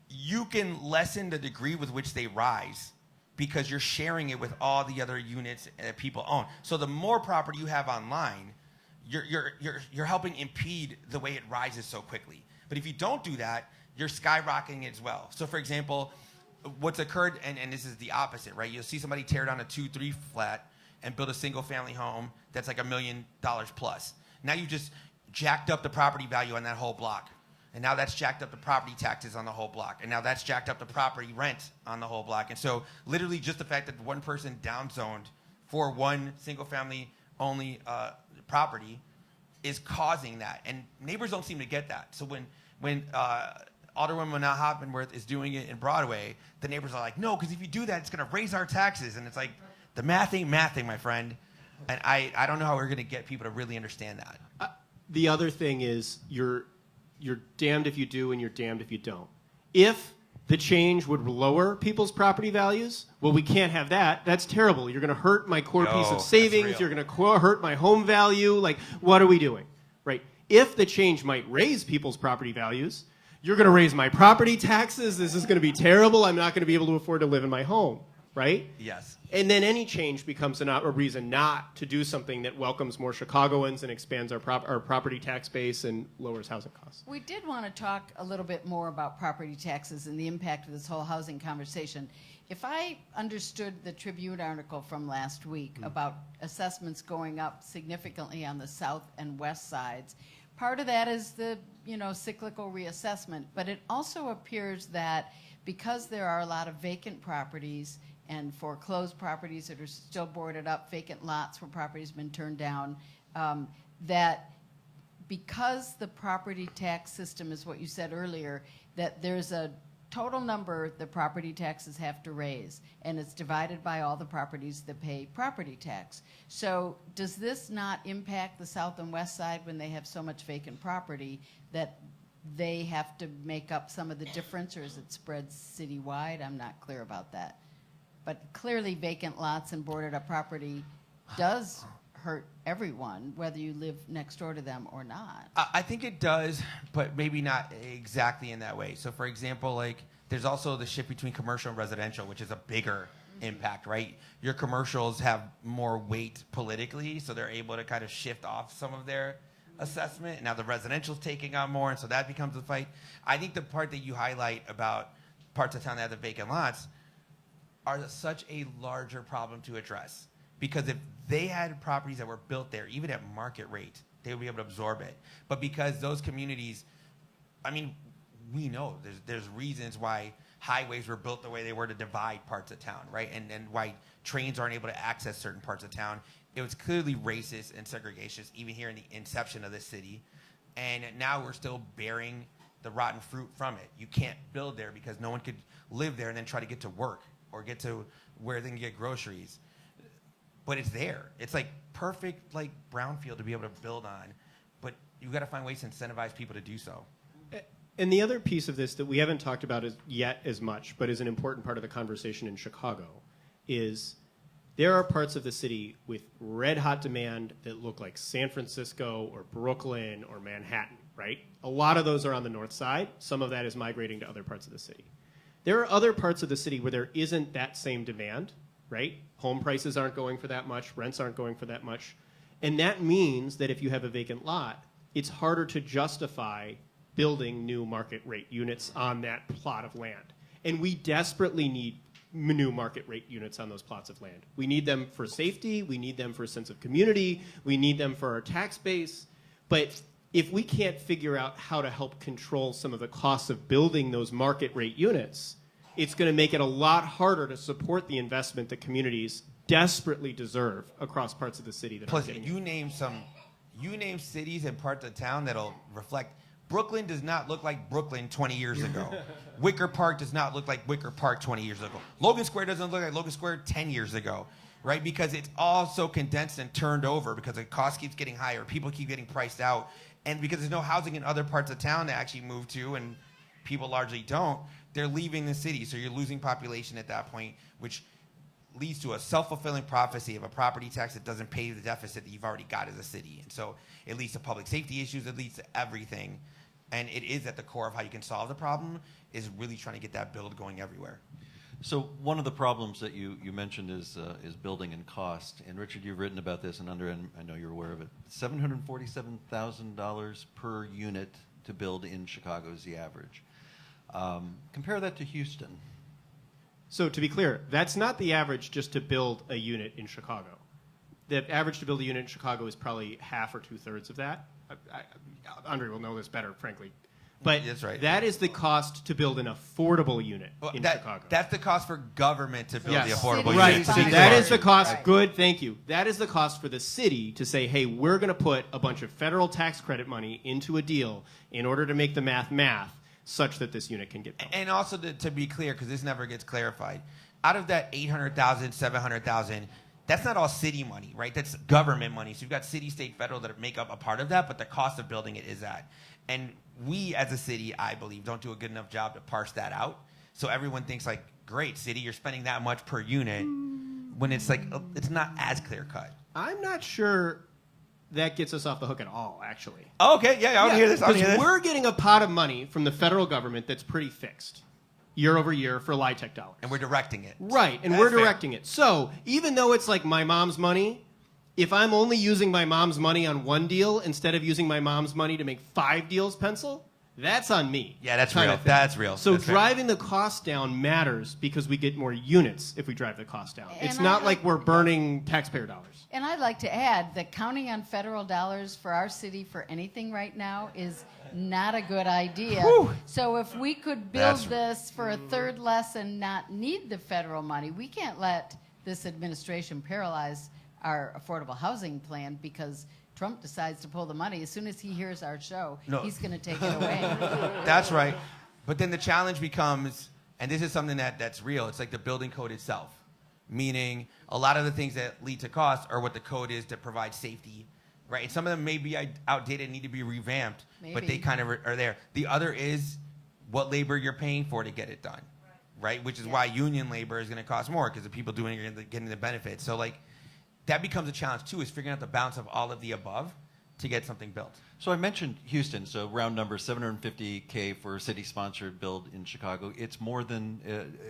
you can lessen the degree with which they rise because you're sharing it with all the other units that people own. So the more property you have online, you're helping impede the way it rises so quickly. But if you don't do that, you're skyrocketing it as well. So, for example, what's occurred, and this is the opposite, right? You'll see somebody tear down a 2-3 flat and build a single-family home that's like $1 million plus. Now you just jacked up the property value on that whole block. And now that's jacked up the property taxes on the whole block. And now that's jacked up the property rent on the whole block. And so literally just the fact that one person downzoned for one single-family only property is causing that. And neighbors don't seem to get that. So when Alderwoman Hoppenworth is doing it in Broadway, the neighbors are like, no, because if you do that, it's going to raise our taxes. And it's like, the math ain't mathing, my friend. And I don't know how we're going to get people to really understand that. The other thing is you're damned if you do and you're damned if you don't. If the change would lower people's property values, well, we can't have that. That's terrible. You're going to hurt my core piece of savings. You're going to hurt my home value. Like, what are we doing? Right? If the change might raise people's property values, you're going to raise my property taxes. This is going to be terrible. I'm not going to be able to afford to live in my home. Right? Yes. And then any change becomes a reason not to do something that welcomes more Chicagoans and expands our property tax base and lowers housing costs. We did want to talk a little bit more about property taxes and the impact of this whole housing conversation. If I understood the Tribune article from last week about assessments going up significantly on the south and west sides, part of that is the cyclical reassessment, but it also appears that because there are a lot of vacant properties and foreclosed properties that are still boarded up, vacant lots where property's been turned down, that because the property tax system is what you said earlier, that there's a total number the property taxes have to raise, and it's divided by all the properties that pay property tax. So does this not impact the south and west side when they have so much vacant property that they have to make up some of the difference, or is it spread citywide? I'm not clear about that. But clearly vacant lots and boarded up property does hurt everyone, whether you live next door to them or not. I think it does, but maybe not exactly in that way. So, for example, like there's also the shift between commercial and residential, which is a bigger impact, right? Your commercials have more weight politically, so they're able to kind of shift off some of their assessment. Now the residential's taking on more, and so that becomes a fight. I think the part that you highlight about parts of town that have the vacant lots are such a larger problem to address. Because if they had properties that were built there, even at market rate, they would be able to absorb it. But because those communities, I mean, we know there's reasons why highways were built the way they were to divide parts of town, right? And why trains aren't able to access certain parts of town. It was clearly racist and segregationist, even here in the inception of this city. And now we're still bearing the rotten fruit from it. You can't build there because no one could live there and then try to get to work or get to where they can get groceries. But it's there. It's like perfect like brownfield to be able to build on. But you've got to find ways to incentivize people to do so. And the other piece of this that we haven't talked about yet as much, but is an important part of the conversation in Chicago, is there are parts of the city with red hot demand that look like San Francisco or Brooklyn or Manhattan, right? A lot of those are on the north side. Some of that is migrating to other parts of the city. There are other parts of the city where there isn't that same demand, right? Home prices aren't going for that much, rents aren't going for that much. And that means that if you have a vacant lot, it's harder to justify building new market rate units on that plot of land. And we desperately need new market rate units on those plots of land. We need them for safety, we need them for a sense of community, we need them for our tax base. But if we can't figure out how to help control some of the costs of building those market rate units, it's going to make it a lot harder to support the investment that communities desperately deserve across parts of the city. That Plus, are getting you name cities and parts of town that'll reflect. Brooklyn does not look like Brooklyn 20 years ago. Wicker Park does not look like Wicker Park 20 years ago. Logan Square doesn't look like Logan Square 10 years ago, right? Because it's all so condensed and turned over because the cost keeps getting higher. People keep getting priced out. And because there's no housing in other parts of town to actually move to, and people largely don't, they're leaving the city. So you're losing population at that point, which leads to a self-fulfilling prophecy of a property tax that doesn't pay the deficit that you've already got as a city. And so it leads to public safety issues. It leads to everything. And it is at the core of how you can solve the problem, is really trying to get that build going everywhere. So one of the problems that you mentioned is building and cost. And Richard, you've written about this, and I know you're aware of it. $747,000 per unit to build in Chicago is the average. Compare that to Houston. So to be clear, that's not the average just to build a unit in Chicago. The average to build a unit in Chicago is probably half or two-thirds of that. Andre will know this better, frankly. But That's right. that is the cost to build an affordable unit in Chicago. That's the cost for government to build the affordable City Right, units. so City that Center. is the cost. Right. Good, thank you. That is the cost for the city to say, hey, we're going to put a bunch of federal tax credit money into a deal in order to make the math such that this unit can get built. And also to be clear, because this never gets clarified, out of that 800,000, 700,000, that's not all city money, right? That's government money. So you've got city, state, federal that make up a part of that, but the cost of building it is that. And we as a city, I believe, don't do a good enough job to parse that out. So everyone thinks like, great, city, you're spending that much per unit, when it's like, it's not as clear cut. I'm not sure that gets us off the hook at all, actually. Oh, okay, yeah, I want to hear this. I want to hear Because this. we're getting a pot of money from the federal government that's pretty fixed year over year for LIHTC dollars. And we're directing it. Right, and That's we're fair. directing it. So even though it's like my mom's money, if I'm only using my mom's money on one deal instead of using my mom's money to make 5 deals pencil, that's on me. Yeah, that's kind real. of thing. That's real. So That's fair. driving the cost down matters because we get more units if we drive the cost down. And It's I not like- like we're burning taxpayer dollars. And I'd like to add that counting on federal dollars for our city for anything right now is not a good idea. So if we could build That's- this for a third less and not need the federal money, we can't let this administration paralyze our affordable housing plan because Trump decides to pull the money. As soon as he hears our show, No. he's going to take it away. That's right. But then the challenge becomes, and this is something that's real, it's like the building code itself. Meaning a lot of the things that lead to cost are what the code is to provide safety, right? And some of them may be outdated and need to be revamped, but they Maybe. kind of are there. The other is what labor you're paying for to get it done, right? Which is why union labor is going to cost more because the people doing it are getting the benefits. So like that becomes a challenge too, is figuring out the balance of all of the above to get something built. So I mentioned Houston, so round number $750K for city-sponsored build in Chicago. It's more than,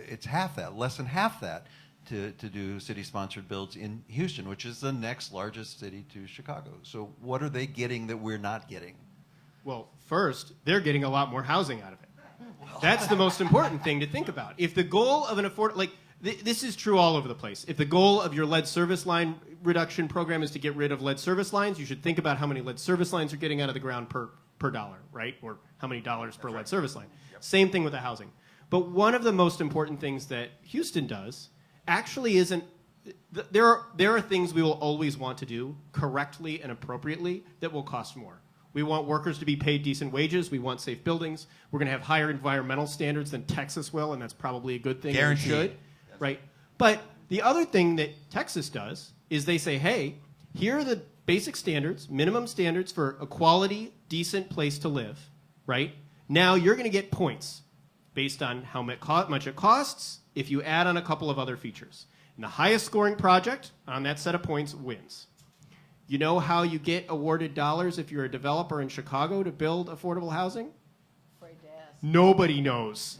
it's half that, less than half that to do city-sponsored builds in Houston, which is the next largest city to Chicago. So what are they getting that we're not getting? Well, first, they're getting a lot more housing out of it. That's the most important thing to think about. If the goal of an this is true all over the place. If the goal of your lead service line reduction program is to get rid of lead service lines, you should think about how many lead service lines are getting out of the ground per dollar, right? Or how many dollars per lead service line. Same thing with the housing. But one of the most important things that Houston does actually isn't. There are things we will always want to do correctly and appropriately that will cost more. We want workers to be paid decent wages. We want safe buildings. We're going to have higher environmental standards than Texas will, and that's probably a good thing. Guaranteed. We should, right? But the other thing that Texas does is they say, hey, here are the basic standards, minimum standards for a quality, decent place to live, right? Now you're going to get points based on how much it costs if you add on a couple of other features. And the highest scoring project on that set of points wins. You know how you get awarded dollars if you're a developer in Chicago to build affordable housing? Afraid to ask. Nobody knows.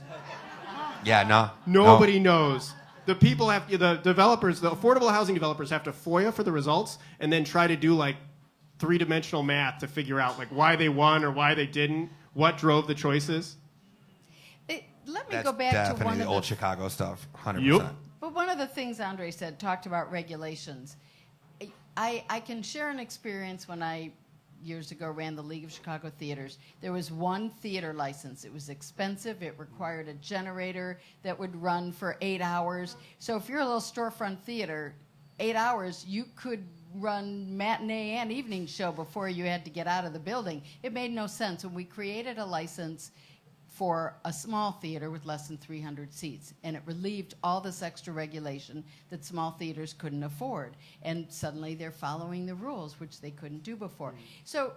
Yeah, no. Nobody knows. The people have, the developers, the affordable housing developers have to FOIA for the results and then try to do like three-dimensional math to figure out like why they won or why they didn't, what drove the choices. Let me That's go back to definitely one the of old the Chicago stuff, 100%. Yep. But one of the things Andre said, talked about regulations. I can share an experience when I, years ago, ran the League of Chicago Theaters. There was one theater license. It was expensive. It required a generator that would run for 8 hours. So if you're a little storefront theater, 8 hours, you could run matinee and evening show before you had to get out of the building. It made no sense. When we created a license for a small theater with less than 300 seats, and it relieved all this extra regulation that small theaters couldn't afford. And suddenly they're following the rules, which they couldn't do before. So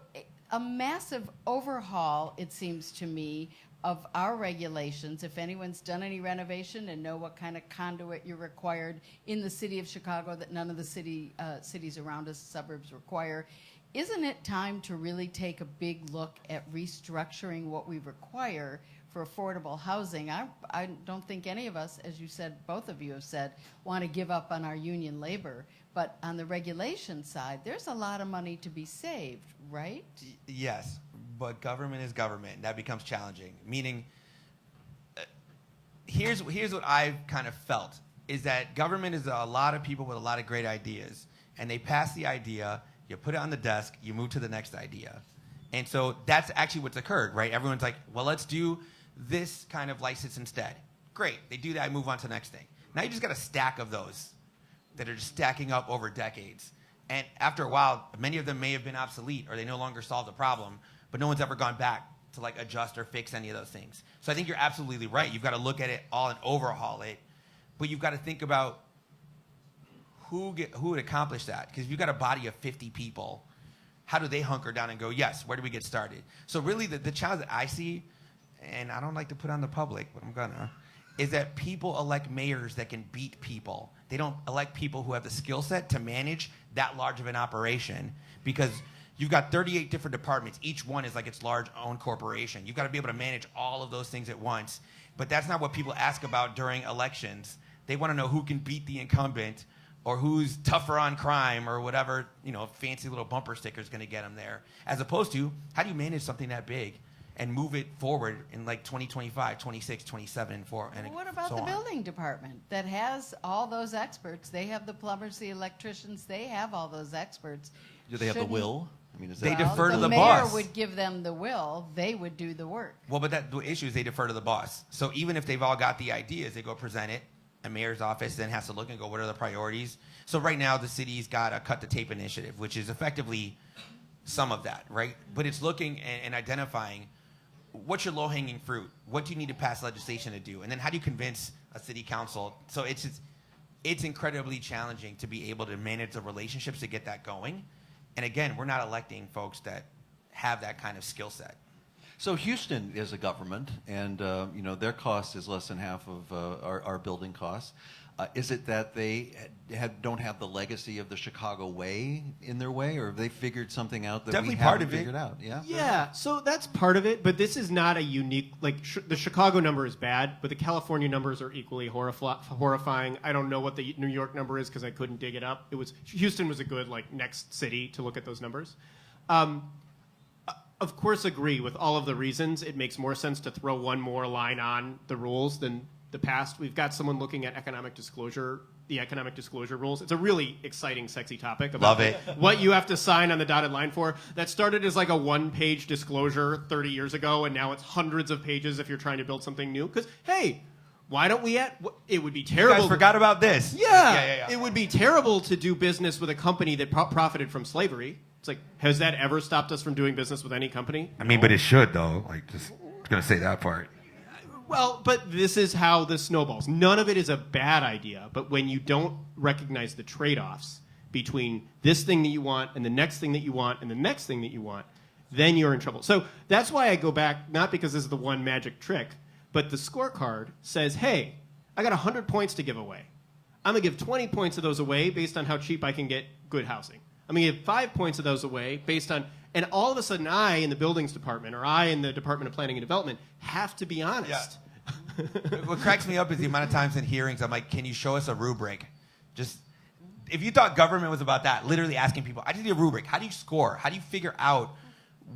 a massive overhaul, it seems to me, of our regulations. If anyone's done any renovation and know what kind of conduit you're required in the city of Chicago that none of the cities around us, suburbs, require, isn't it time to really take a big look at restructuring what we require for affordable housing? I don't think any of us, as you said, both of you have said, want to give up on our union labor. But on the regulation side, there's a lot of money to be saved, right? Yes, but government is government. That becomes challenging. Meaning, here's what I've kind of felt, is that government is a lot of people with a lot of great ideas. And they pass the idea, you put it on the desk, you move to the next idea. And so that's actually what's occurred, right? Everyone's like, well, let's do this kind of license instead. Great, they do that, I move on to the next thing. Now you just got a stack of those that are just stacking up over decades. And after a while, many of them may have been obsolete or they no longer solve the problem, but no one's ever gone back to like adjust or fix any of those things. So I think you're absolutely right. You've got to look at it all and overhaul it, but you've got to think about who would accomplish that? Because if you've got a body of 50 people, how do they hunker down and go, yes, where do we get started? So really the challenge that I see, and I don't like to put on the public, but I'm gonna, is that people elect mayors that can beat people. They don't elect people who have the skill set to manage that large of an operation, because you've got 38 different departments. Each one is like its large own corporation. You've got to be able to manage all of those things at once. But that's not what people ask about during elections. They want to know who can beat the incumbent, or who's tougher on crime, or whatever, fancy little bumper sticker is going to get them there. As opposed to, how do you manage something that big and move it forward in like 2025, 26, 27, and Well, what about so the on? building department that has all those experts? They have the plumbers, the electricians, they have all those experts. Do they have the Shouldn't- will? I mean, is They that defer to the mayor boss. would give them the will. They would do the work. Well, but the issue is they defer to the boss. So even if they've all got the ideas, they go present it. A mayor's office then has to look and go, what are the priorities? So right now, the city's got a cut the tape initiative, which is effectively some of that, right? But it's looking and identifying what's your low-hanging fruit? What do you need to pass legislation to do? And then how do you convince a city council? So it's incredibly challenging to be able to manage the relationships to get that going. And again, we're not electing folks that have that kind of skill set. So Houston is a government, and their cost is less than half of our building costs. Is it that they don't have the legacy of the Chicago way in their way, or have they figured something out that Definitely we part haven't of it. figured out? Yeah. Yeah, so that's part of it, but this is not a unique, the Chicago number is bad, but the California numbers are equally horrifying. I don't know what the New York number is because I couldn't dig it up. Houston was a good, next city to look at those numbers. Of course, agree with all of the reasons. It makes more sense to throw one more line on the rules than the past. We've got someone looking at the economic disclosure rules. It's a really exciting, sexy topic about Love it. what you have to sign on the dotted line for. That started as like a one-page disclosure 30 years ago, and now it's hundreds of pages if you're trying to build something new. Because, hey, why don't we it would be You terrible. guys forgot about this. Yeah. It would be terrible to do business with a company that profited from slavery. It's like, has that ever stopped us from doing business with any company? I mean, but it should, though. Just going to say that part. Well, but this is how this snowballs. None of it is a bad idea, but when you don't recognize the trade-offs between this thing that you want and the next thing that you want and the next thing that you want, then you're in trouble. So that's why I go back, not because this is the one magic trick, but the scorecard says, hey, I got 100 points to give away. I'm going to give 20 points of those away based on how cheap I can get good housing. I'm going to give 5 points of those away based on, and all of a sudden I in the buildings department or I in the Department of Planning and Development have to be honest. What cracks me up is the amount of times in hearings I'm like, can you show us a rubric? Just, if you thought government was about that, literally asking people, I just need a rubric. How do you score? How do you figure out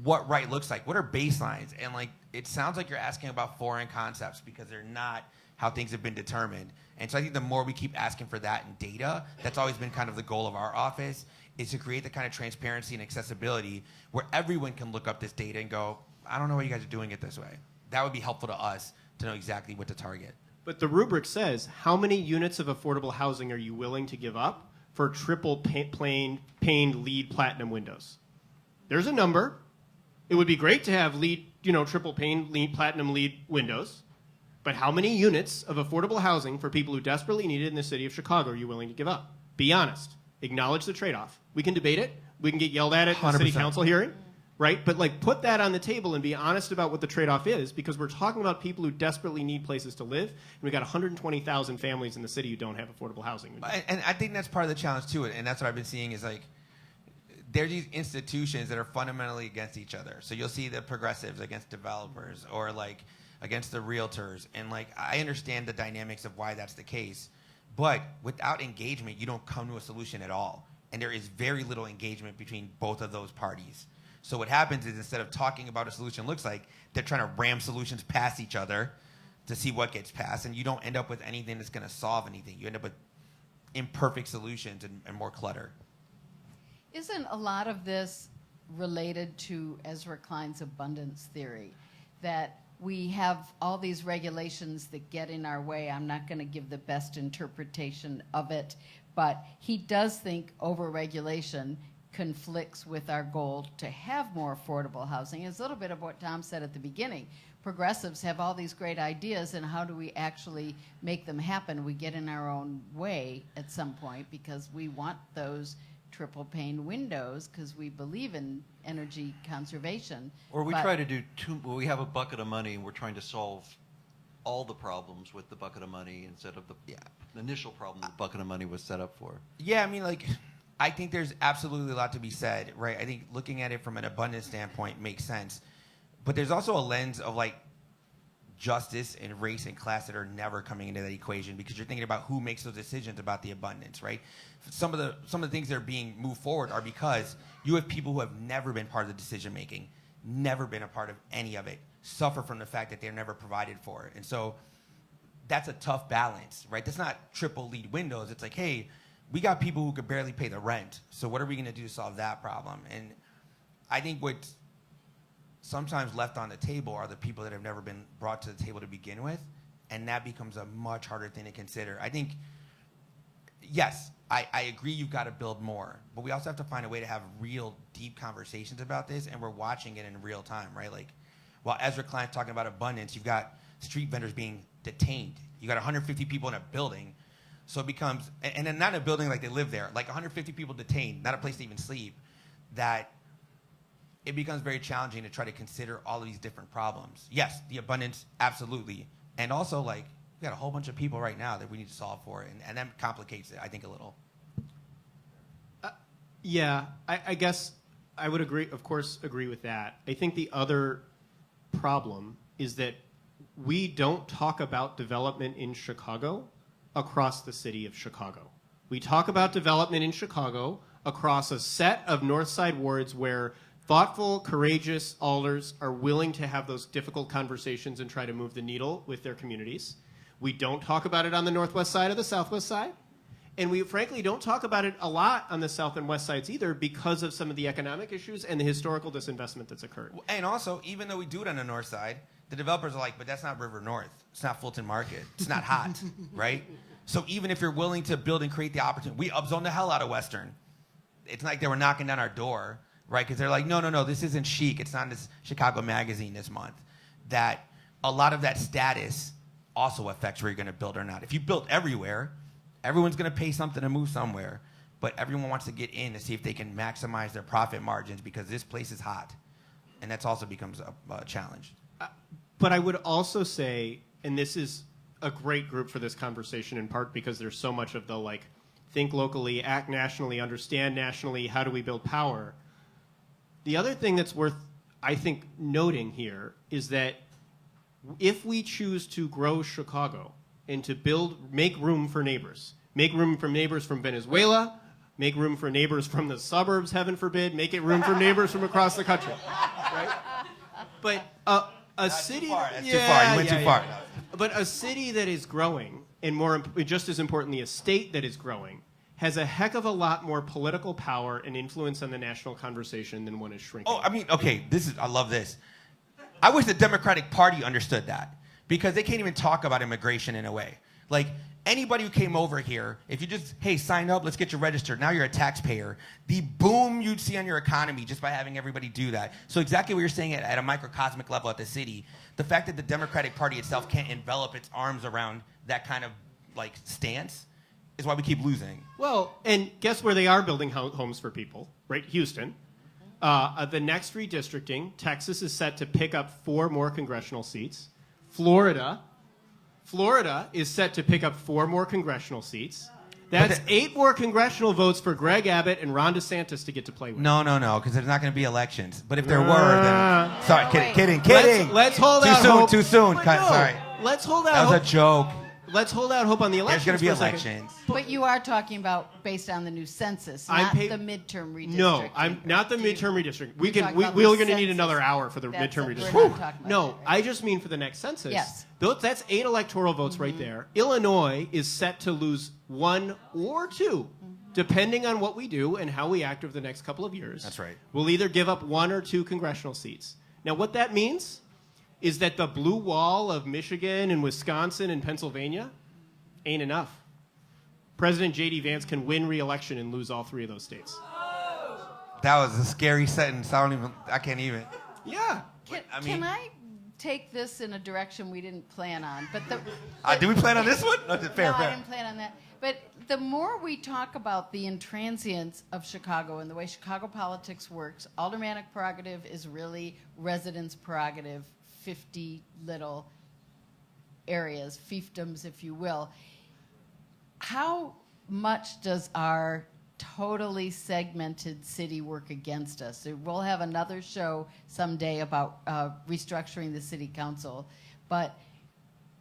what right looks like? What are baselines? And it sounds like you're asking about foreign concepts because they're not how things have been determined. And so I think the more we keep asking for that in data, that's always been kind of the goal of our office, is to create the kind of transparency and accessibility where everyone can look up this data and go, I don't know why you guys are doing it this way. That would be helpful to us to know exactly what to target. But the rubric says, how many units of affordable housing are you willing to give up for triple paned LEED platinum windows? There's a number. It would be great to have triple paned LEED platinum LEED windows. But how many units of affordable housing for people who desperately need it in the city of Chicago are you willing to give up? Be honest. Acknowledge the trade-off. We can debate it. We can get yelled at in the city 100%. council hearing, right? But put that on the table and be honest about what the trade-off is, because we're talking about people who desperately need places to live, and we've got 120,000 families in the city who don't have affordable housing. And I think that's part of the challenge to it, and that's what I've been seeing is there are these institutions that are fundamentally against each other. So you'll see the progressives against developers or against the realtors. And I understand the dynamics of why that's the case. But without engagement, you don't come to a solution at all. And there is very little engagement between both of those parties. So what happens is instead of talking about what a solution looks like, they're trying to ram solutions past each other to see what gets passed. And you don't end up with anything that's going to solve anything. You end up with imperfect solutions and more clutter. Isn't a lot of this related to Ezra Klein's abundance theory? That we have all these regulations that get in our way. I'm not going to give the best interpretation of it, but he does think overregulation conflicts with our goal to have more affordable housing. It's a little bit of what Tom said at the beginning. Progressives have all these great ideas, and how do we actually make them happen? We get in our own way at some point because we want those triple pane windows because we believe in energy conservation. Or we try to do we have a bucket of money and we're trying to solve all the problems with the bucket of money instead of the initial problem the bucket of money was set up for. Yeah, I mean, I think there's absolutely a lot to be said, right? I think looking at it from an abundance standpoint makes sense. But there's also a lens of justice and race and class that are never coming into that equation because you're thinking about who makes those decisions about the abundance, right? Some of the things that are being moved forward are because you have people who have never been part of the decision making, never been a part of any of it, suffer from the fact that they're never provided for. And so that's a tough balance, right? That's not triple LEED windows. It's hey, we got people who could barely pay the rent. So what are we going to do to solve that problem? And I think what's sometimes left on the table are the people that have never been brought to the table to begin with. And that becomes a much harder thing to consider. I think, yes, I agree you've got to build more. But we also have to find a way to have real deep conversations about this. And we're watching it in real time, right? while Ezra Klein's talking about abundance, you've got street vendors being detained. You got 150 people in a building. So it becomes, and then not in a building like they live there, like 150 people detained, not a place to even sleep, that it becomes very challenging to try to consider all of these different problems. Yes, the abundance, absolutely. And also, like, we got a whole bunch of people right now that we need to solve for, and that complicates it, I think, a little. Yeah, I guess I would agree, of course, agree with that. I think the other problem is that we don't talk about development in Chicago across the city of Chicago. We talk about development in Chicago across a set of North Side wards where thoughtful, courageous alders are willing to have those difficult conversations and try to move the needle with their communities. We don't talk about it on the Northwest side or the Southwest side. And we frankly don't talk about it a lot on the South and West sides either because of some of the economic issues and the historical disinvestment that's occurred. And also, even though we do it on the north side, the developers are like, but that's not River North. It's not Fulton Market. It's not hot, right? So even if you're willing to build and create the opportunity, we upzone the hell out of Western. It's not like they were knocking down our door, right? Because they're like, no, this isn't chic. It's not in this Chicago Magazine this month. That a lot of that status also affects where you're going to build or not. If you build everywhere, everyone's going to pay something to move somewhere, but everyone wants to get in to see if they can maximize their profit margins because this place is hot. And that's also becomes a challenge. But I would also say, and this is a great group for this conversation in part because there's so much of the like, think locally, act nationally, understand nationally, how do we build power? The other thing that's worth, I think, noting here is that if we choose to grow Chicago and to make room for neighbors from Venezuela, make room for neighbors from the suburbs, heaven forbid, make it room for neighbors from across the country, right? But a city, That's too far. You went too far. But a city that is growing, and just as importantly, a state that is growing, has a heck of a lot more political power and influence on the national conversation than one is shrinking. Oh, I mean, okay, I love this. I wish the Democratic Party understood that because they can't even talk about immigration in a way. Like, anybody who came over here, if you just, hey, sign up, let's get you registered, now you're a taxpayer, the boom you'd see on your economy just by having everybody do that. So exactly what you're saying at a microcosmic level at the city, the fact that the Democratic Party itself can't envelop its arms around that kind of, like, stance is why we keep losing. Well, and guess where they are building homes for people, right? Houston. The next redistricting, Texas is set to pick up 4 more congressional seats. Florida is set to pick up 4 more congressional seats. That's 8 more congressional votes for Greg Abbott and Ron DeSantis to get to play with. No, because there's not going to be elections. But if there were, then... Sorry, kidding. Let's hold out hope. Too soon. But no, Sorry. Let's hold out That was hope. a joke. Let's hold out hope on the elections. There's going to be for a second. elections. But you are talking about based on the new census, not the midterm redistricting. No, I'm not the midterm redistricting. You're talking about We're the going to need census. another hour for the That's midterm what redistricting. we're not talking about No, that, right? I just mean for the next census. Yes. That's 8 electoral votes right there. Illinois is set to lose 1 or 2, depending on what we do and how we act over the next couple of years. That's right. We'll either give up 1 or 2 congressional seats. Now, what that means is that the blue wall of Michigan and Wisconsin and Pennsylvania ain't enough. President J.D. Vance can win re-election and lose all 3 of those states. That was a scary sentence. I can't even. Yeah. Can I take this in a direction we didn't plan on? But Did we plan on this one? No, fair. I didn't plan on that. But the more we talk about the intransience of Chicago and the way Chicago politics works, aldermanic prerogative is really residents' prerogative, 50 little areas, fiefdoms, if you will. How much does our totally segmented city work against us? We'll have another show someday about restructuring the city council, but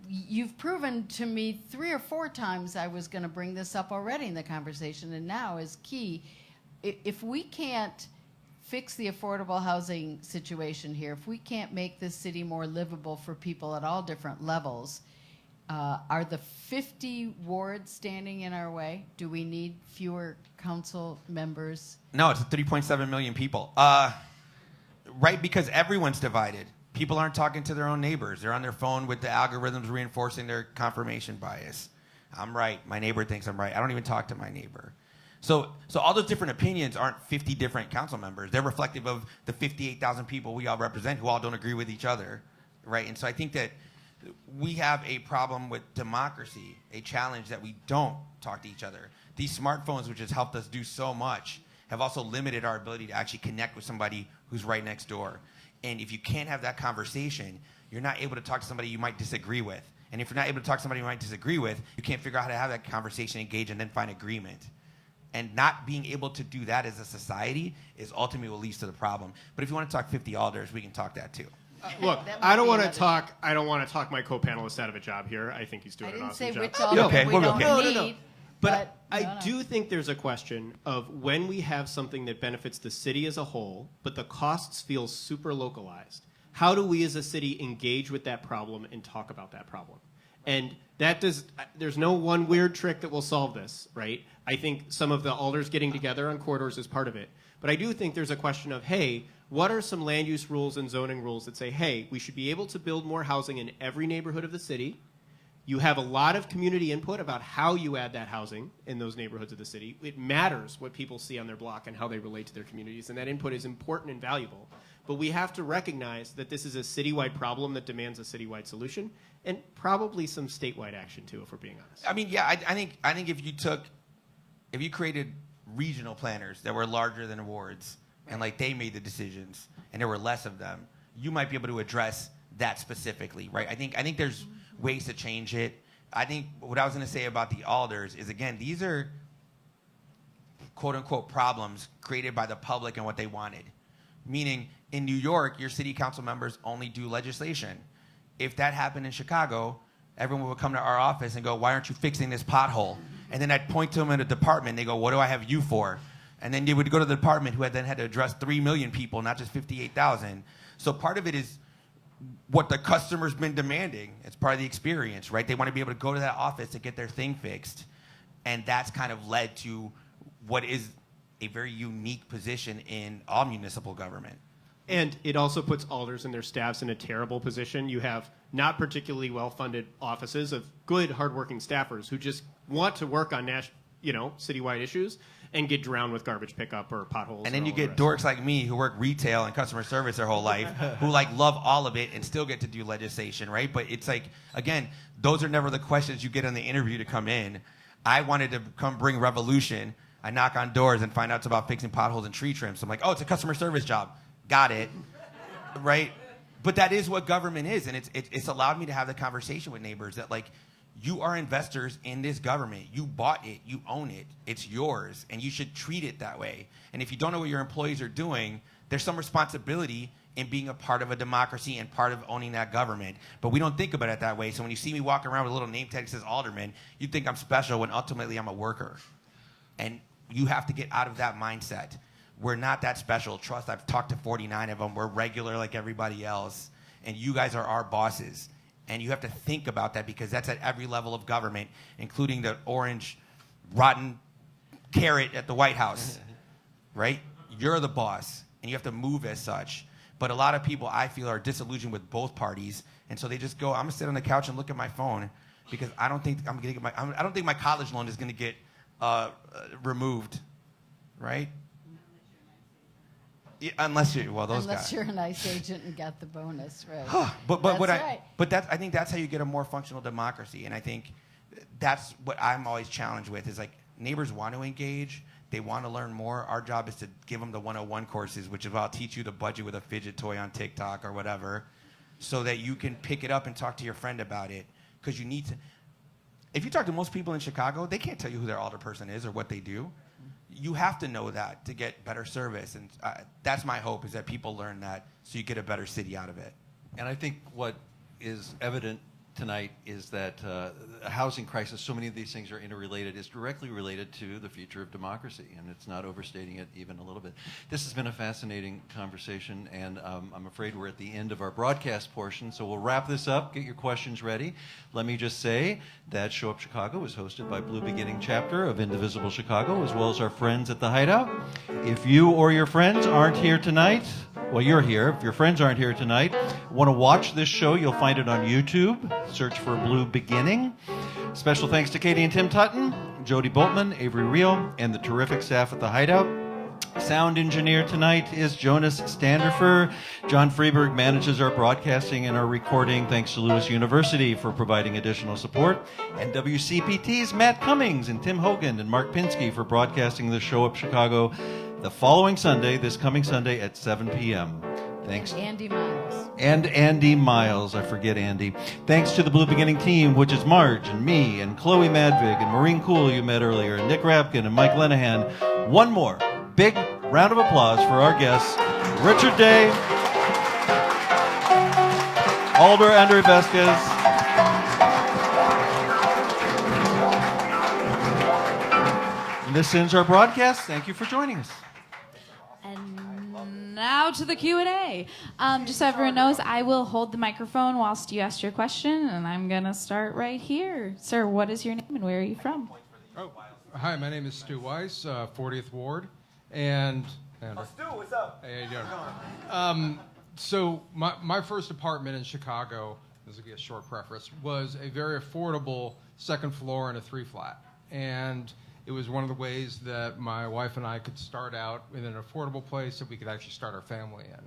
you've proven to me 3 or 4 times I was going to bring this up already in the conversation, and now is key. If we can't fix the affordable housing situation here, if we can't make this city more livable for people at all different levels, are the 50 wards standing in our way? Do we need fewer council members? No, it's 3.7 million people. Right, because everyone's divided. People aren't talking to their own neighbors. They're on their phone with the algorithms reinforcing their confirmation bias. I'm right. My neighbor thinks I'm right. I don't even talk to my neighbor. So all those different opinions aren't 50 different council members. They're reflective of the 58,000 people we all represent who all don't agree with each other, right? And so I think that we have a problem with democracy, a challenge that we don't talk to each other. These smartphones, which has helped us do so much, have also limited our ability to actually connect with somebody who's right next door. And if you can't have that conversation, you're not able to talk to somebody you might disagree with. And if you're not able to talk to somebody you might disagree with, you can't figure out how to have that conversation, engage, and then find agreement. And not being able to do that as a society is ultimately what leads to the problem. But if you want to talk 50 alders, we can talk that too. Look, That I don't might be want to another- talk. I don't want to talk my co-panelist out of a job here. I think he's I doing an didn't awesome say job. which all Okay, we we'll be don't okay. need. But I no. do think there's a question of when we have something that benefits the city as a whole, but the costs feel super localized. How do we as a city engage with that problem and talk about that problem? And there's no one weird trick that will solve this, right? I think some of the alders getting together on corridors is part of it. But I do think there's a question of, hey, what are some land use rules and zoning rules that say, hey, we should be able to build more housing in every neighborhood of the city. You have a lot of community input about how you add that housing in those neighborhoods of the city. It matters what people see on their block and how they relate to their communities, and that input is important and valuable. But we have to recognize that this is a citywide problem that demands a citywide solution, and probably some statewide action too, if we're being honest. I mean, yeah, I think if you created regional planners that were larger than wards, and like they made the decisions, and there were less of them, you might be able to address that specifically, right? I think there's ways to change it. I think what I was going to say about the alders is, again, these are quote unquote problems created by the public and what they wanted. Meaning, in New York, your city council members only do legislation. If that happened in Chicago, everyone would come to our office and go, why aren't you fixing this pothole? And then I'd point to them in a department. They go, what do I have you for? And then they would go to the department who had then had to address 3 million people, not just 58,000. So part of it is what the customer's been demanding. It's part of the experience, right? They want to be able to go to that office to get their thing fixed. And that's kind of led to what is a very unique position in all municipal government. And it also puts alders and their staffs in a terrible position. You have not particularly well-funded offices of good, hardworking staffers who just want to work on citywide issues and get drowned with garbage pickup or potholes. And then or you all the get rest. dorks like me who work retail and customer service their whole life, who like love all of it and still get to do legislation, right? But it's like, again, those are never the questions you get on the interview to come in. I wanted to come bring revolution. I knock on doors and find out it's about fixing potholes and tree trims. So I'm like, oh, it's a customer service job. Got it, right? But that is what government is, and it's allowed me to have the conversation with neighbors that, like, you are investors in this government. You bought it. You own it. It's yours, and you should treat it that way. And if you don't know what your employees are doing, there's some responsibility in being a part of a democracy and part of owning that government. But we don't think about it that way. So when you see me walking around with a little name tag that says alderman, you think I'm special when ultimately I'm a worker. And you have to get out of that mindset. We're not that special. Trust, I've talked to 49 of them. We're regular like everybody else. And you guys are our bosses. And you have to think about that because that's at every level of government, including the orange, rotten carrot at the White House, right? You're the boss, and you have to move as such. But a lot of people, I feel, are disillusioned with both parties. And so they just go, I'm going to sit on the couch and look at my phone because I don't think I'm going to get I don't think my college loan is going to get removed, right? Yeah, unless you're a nice agent and got the bonus, right? But I think that's how you get a more functional democracy, and I think that's what I'm always challenged with is like neighbors want to engage, they want to learn more. Our job is to give them the 101 courses, which is I'll teach you the budget with a fidget toy on TikTok or whatever, so that you can pick it up and talk to your friend about it, because you need to. If you talk to most people in Chicago, they can't tell you who their alderperson is or what they do. You have to know that to get better service. And that's my hope, is that people learn that so you get a better city out of it. And I think what is evident tonight is that a housing crisis, so many of these things are interrelated, is directly related to the future of democracy, and it's not overstating it even a little bit. This has been a fascinating conversation, and I'm afraid we're at the end of our broadcast portion, so we'll wrap this up, get your questions ready. Let me just say that Show Up Chicago is hosted by Blue Beginning Chapter of Indivisible Chicago, as well as our friends at the Hideout. If you or your friends aren't here tonight, well, you're here. If your friends aren't here tonight, want to watch this show, you'll find it on YouTube. Search for Blue Beginning. Special thanks to Katie and Tim Tutton. Jody Boltman, Avery Reel, and the terrific staff at the Hideout. Sound engineer tonight is Jonas Standerfer. John Freeberg manages our broadcasting and our recording. Thanks to Lewis University for providing additional support. And WCPT's Matt Cummings and Tim Hogan and Mark Pinsky for broadcasting the show up Chicago the following Sunday, this coming Sunday at 7 p.m. Thanks. Andy Miles. And Andy Miles. I forget Andy. Thanks to the Blue Beginning team, which is Marge and me and Chloe Madvig and Maureen Cool you met earlier, and Nick Rapkin and Mike Lenahan. One more big round of applause for our guests, Richard Day, Alder Andre Vasquez, and this ends our broadcast. Thank you for joining us. And now to the Q&A. Just so everyone knows, I will hold the microphone whilst you ask your question, and I'm going to start right here. Sir, what is your name and where are you from? Hi, my name is Stu Weiss, 40th Ward. And Stu, what's up? Hey, how you doing? So my first apartment in Chicago, this will be a short preface, was a very affordable second floor in a 3-flat. And it was one of the ways that my wife and I could start out in an affordable place that we could actually start our family in.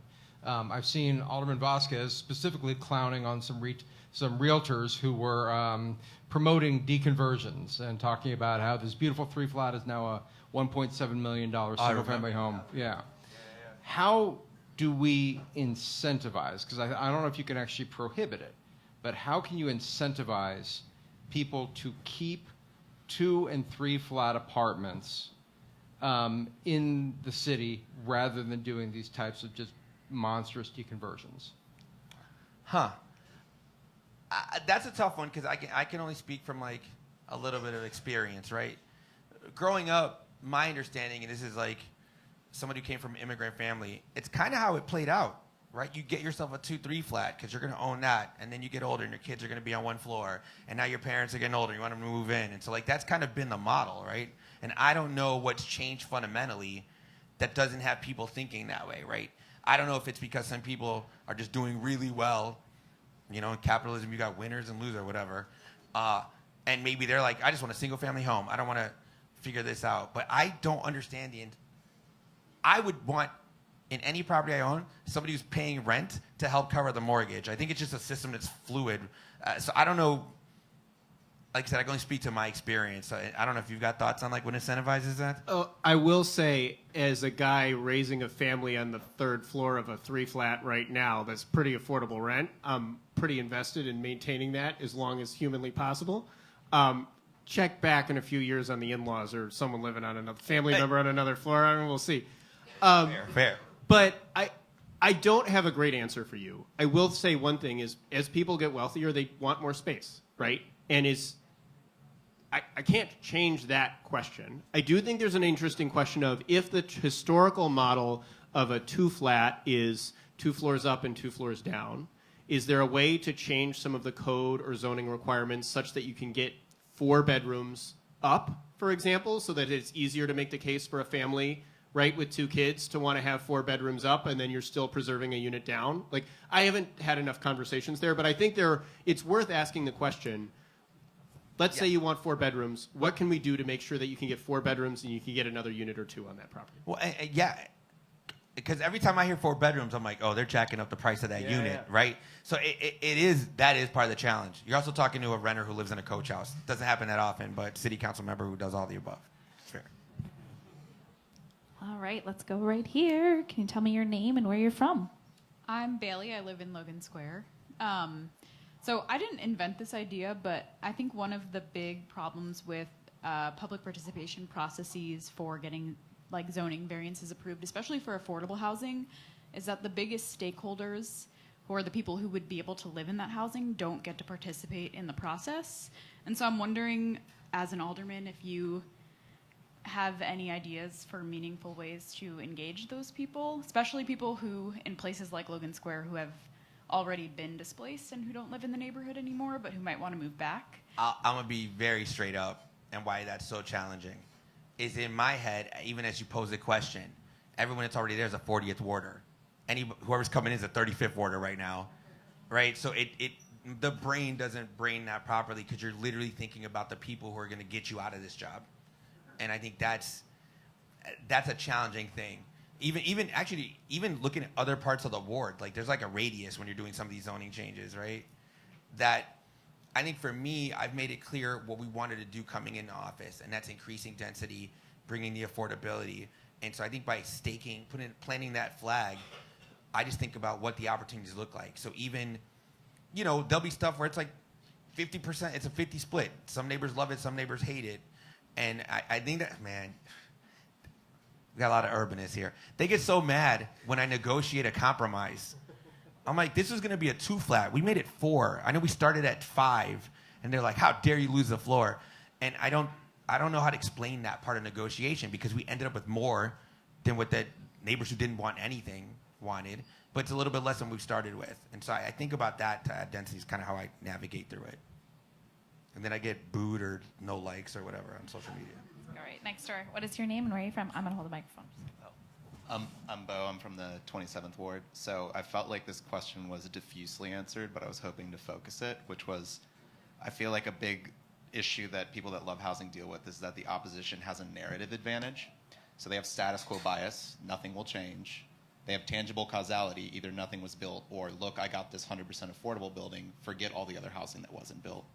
I've seen Alderman Vasquez specifically clowning on some realtors who were promoting deconversions and talking about how this beautiful 3-flat is now a $1.7 million single-family home. Yeah. How do we incentivize? Because I don't know if you can actually prohibit it, but how can you incentivize people to keep 2- and 3-flat apartments in the city rather than doing these types of just monstrous deconversions? That's a tough one because I can only speak from like a little bit of experience, right? Growing up, my understanding, and this is like somebody who came from an immigrant family, it's kind of how it played out, right? You get yourself a 2-3 flat because you're going to own that, and then you get older and your kids are going to be on one floor, and now your parents are getting older, you want them to move in, and so like that's kind of been the model, right? And I don't know what's changed fundamentally that doesn't have people thinking that way, right? I don't know if it's because some people are just doing really well, you know, in capitalism you got winners and losers or whatever, and maybe they're like, I just want a single family home, I don't want to figure this out. But I don't understand I would want, in any property I own, somebody who's paying rent to help cover the mortgage. I think it's just a system that's fluid. So I don't know. Like I said, I can only speak to my experience. I don't know if you've got thoughts on like what incentivizes that. I will say, as a guy raising a family on the 3rd floor of a 3-flat right now, that's pretty affordable rent. I'm pretty invested in maintaining that as long as humanly possible. Check back in a few years on the in-laws or someone living on another family member on another floor. I mean, we'll see. Fair. But I don't have a great answer for you. I will say one thing is, as people get wealthier, they want more space, right? And I can't change that question. I do think there's an interesting question of if the historical model of a 2-flat is 2 floors up and 2 floors down, is there a way to change some of the code or zoning requirements such that you can get 4 bedrooms up, for example, so that it's easier to make the case for a family, right, with 2 kids to want to have 4 bedrooms up and then you're still preserving a unit down? Like, I haven't had enough conversations there, but I think it's worth asking the question, let's say you want 4 bedrooms, what can we do to make sure that you can get 4 bedrooms and you can get another unit or 2 on that property? Well, yeah, because every time I hear 4 bedrooms, I'm like, oh, they're jacking up the price of that unit, right? So that is part of the challenge. You're also talking to a renter who lives in a coach house. Doesn't happen that often, but city council member who does all the above. Fair. All right, let's go right here. Can you tell me your name and where you're from? I'm Bailey. I live in Logan Square. So I didn't invent this idea, but I think one of the big problems with public participation processes for getting like zoning variances approved, especially for affordable housing, is that the biggest stakeholders, who are the people who would be able to live in that housing, don't get to participate in the process. And so I'm wondering, as an alderman, if you have any ideas for meaningful ways to engage those people, especially people who, in places like Logan Square, who have already been displaced and who don't live in the neighborhood anymore, but who might want to move back? I'm going to be very straight up, and why that's so challenging is in my head, even as you pose the question, everyone that's already there is a 40th warder. Whoever's coming in is a 35th warder right now, right? So the brain doesn't brain that properly because you're literally thinking about the people who are going to get you out of this job. And I think that's a challenging thing. Even looking at other parts of the ward, like there's like a radius when you're doing some of these zoning changes, right? That I think for me, I've made it clear what we wanted to do coming into office, and that's increasing density, bringing the affordability. And so I think by planting that flag, I just think about what the opportunities look like. So even, there'll be stuff where it's like 50%, it's a 50 split. Some neighbors love it, some neighbors hate it. And I think that, man, we got a lot of urbanists here. They get so mad when I negotiate a compromise. I'm like, this was going to be a 2 flat. We made it 4. I know we started at 5, and they're like, how dare you lose the floor? And I don't know how to explain that part of negotiation because we ended up with more than what the neighbors who didn't want anything wanted, but it's a little bit less than we started with. And so I think about that to add density is kind of how I navigate through it. And then I get booed or no likes or whatever on social media. All right, next door. What is your name and where are you from? I'm going to hold the microphone. I'm Bo. I'm from the 27th Ward. So I felt like this question was diffusely answered, but I was hoping to focus it, which was, I feel like a big issue that people that love housing deal with is that the opposition has a narrative advantage. So they have status quo bias, nothing will change. They have tangible causality, either nothing was built, or look, I got this 100% affordable building, forget all the other housing that wasn't built.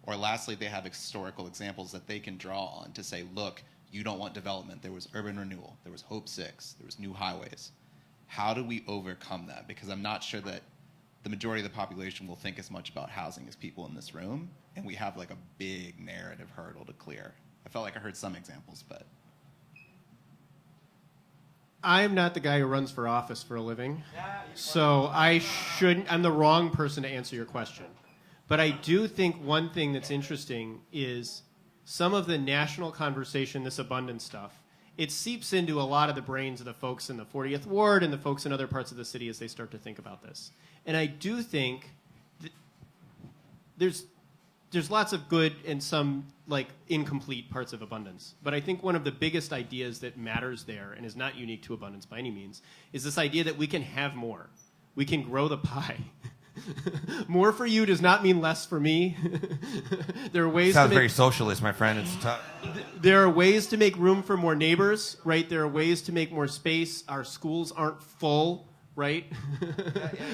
Or lastly, they have historical examples that they can draw on to say, look, you don't want development. There was urban renewal. There was Hope 6. There was new highways. How do we overcome that? Because I'm not sure that the majority of the population will think as much about housing as people in this room, and we have like a big narrative hurdle to clear. I felt like I heard some examples, but... I'm not the guy who runs for office for a living, so I'm the wrong person to answer your question. But I do think one thing that's interesting is some of the national conversation, this abundance stuff, it seeps into a lot of the brains of the folks in the 40th Ward and the folks in other parts of the city as they start to think about this. And I do think that there's lots of good and some like incomplete parts of abundance. But I think one of the biggest ideas that matters there, and is not unique to abundance by any means, is this idea that we can have more. We can grow the pie. More for you does not mean less for me. There are ways. Sounds very socialist, my friend. It's tough. There are ways to make room for more neighbors, right? There are ways to make more space. Our schools aren't full, right?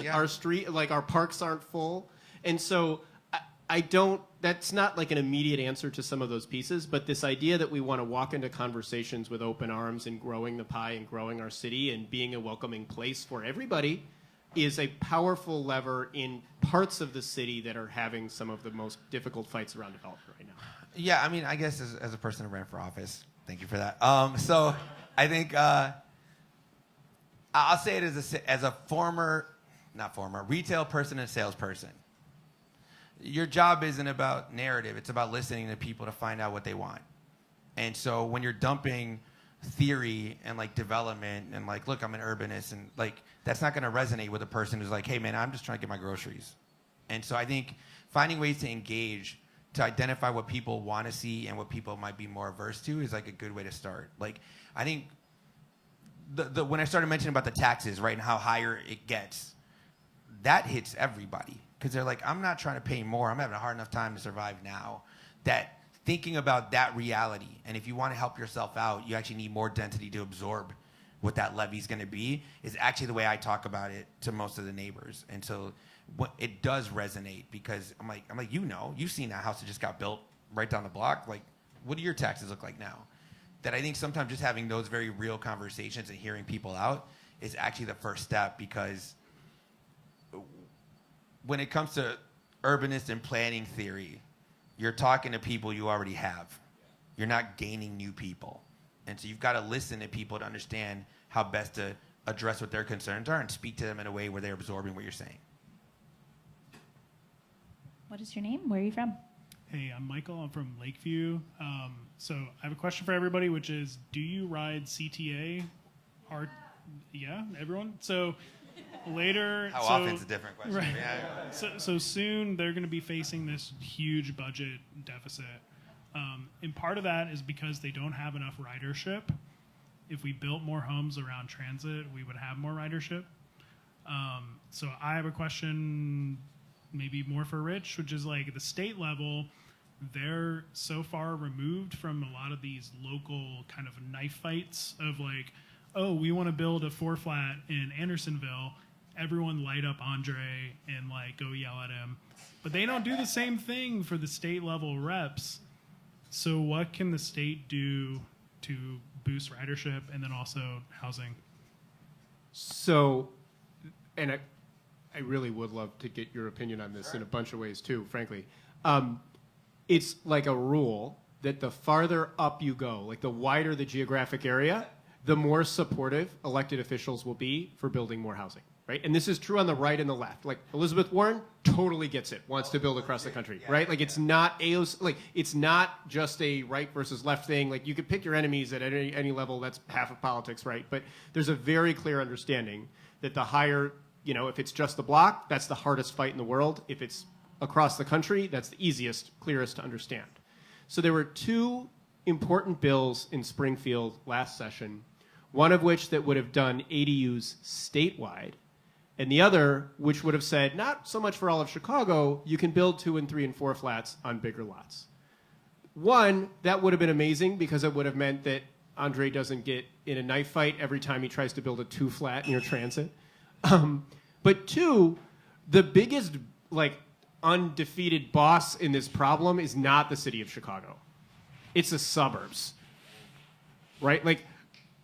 Yeah. Our parks aren't full, and so I don't. That's not like an immediate answer to some of those pieces, but this idea that we want to walk into conversations with open arms and growing the pie and growing our city and being a welcoming place for everybody is a powerful lever in parts of the city that are having some of the most difficult fights around development right now. Yeah, I mean, I guess as a person who ran for office, thank you for that. So I think I'll say it as a retail person and salesperson. Your job isn't about narrative. It's about listening to people to find out what they want. And so when you're dumping theory and like development and like, look, I'm an urbanist, and like that's not going to resonate with a person who's like, hey man, I'm just trying to get my groceries. And so I think finding ways to engage, to identify what people want to see and what people might be more averse to is like a good way to start. Like I think when I started mentioning about the taxes, right, and how higher it gets, that hits everybody because they're like, I'm not trying to pay more. I'm having a hard enough time to survive now. That thinking about that reality, and if you want to help yourself out, you actually need more density to absorb what that levy is going to be, is actually the way I talk about it to most of the neighbors. And so it does resonate because I'm like, you've seen that house that just got built right down the block. Like, what do your taxes look like now? That I think sometimes just having those very real conversations and hearing people out is actually the first step, because when it comes to urbanist and planning theory, you're talking to people you already have. You're not gaining new people. And so you've got to listen to people to understand how best to address what their concerns are and speak to them in a way where they're absorbing what you're saying. What is your name? Where are you from? Hey, I'm Michael. I'm from Lakeview. So I have a question for everybody, which is, do you ride CTA? Yeah, everyone? So later... How often is a different question. Right. Yeah. So soon they're going to be facing this huge budget deficit. And part of that is because they don't have enough ridership. If we built more homes around transit, we would have more ridership. So I have a question maybe more for rich, which is like the state level, they're so far removed from a lot of these local kind of knife fights of like, oh, we want to build a 4-flat in Andersonville. Everyone light up Andre and like go yell at him. But they don't do the same thing for the state level reps. So what can the state do to boost ridership and then also housing? So, and I really would love to get your opinion on this in a bunch of ways too, frankly. It's like a rule that the farther up you go, like the wider the geographic area, the more supportive elected officials will be for building more housing, right? And this is true on the right and the left. Like Elizabeth Warren totally gets it, wants to build across the country, right? Like it's not like it's not just a right versus left thing. Like you could pick your enemies at any level. That's half of politics, right? But there's a very clear understanding that the higher, if it's just the block, that's the hardest fight in the world. If it's across the country, that's the easiest, clearest to understand. So there were two important bills in Springfield last session, one of which that would have done ADUs statewide, and the other which would have said, not so much for all of Chicago, you can build 2 and 3 and 4 flats on bigger lots. One, that would have been amazing because it would have meant that Andre doesn't get in a knife fight every time he tries to build a 2-flat near transit. But two, the biggest undefeated boss in this problem is not the city of Chicago. It's the suburbs, right? Like,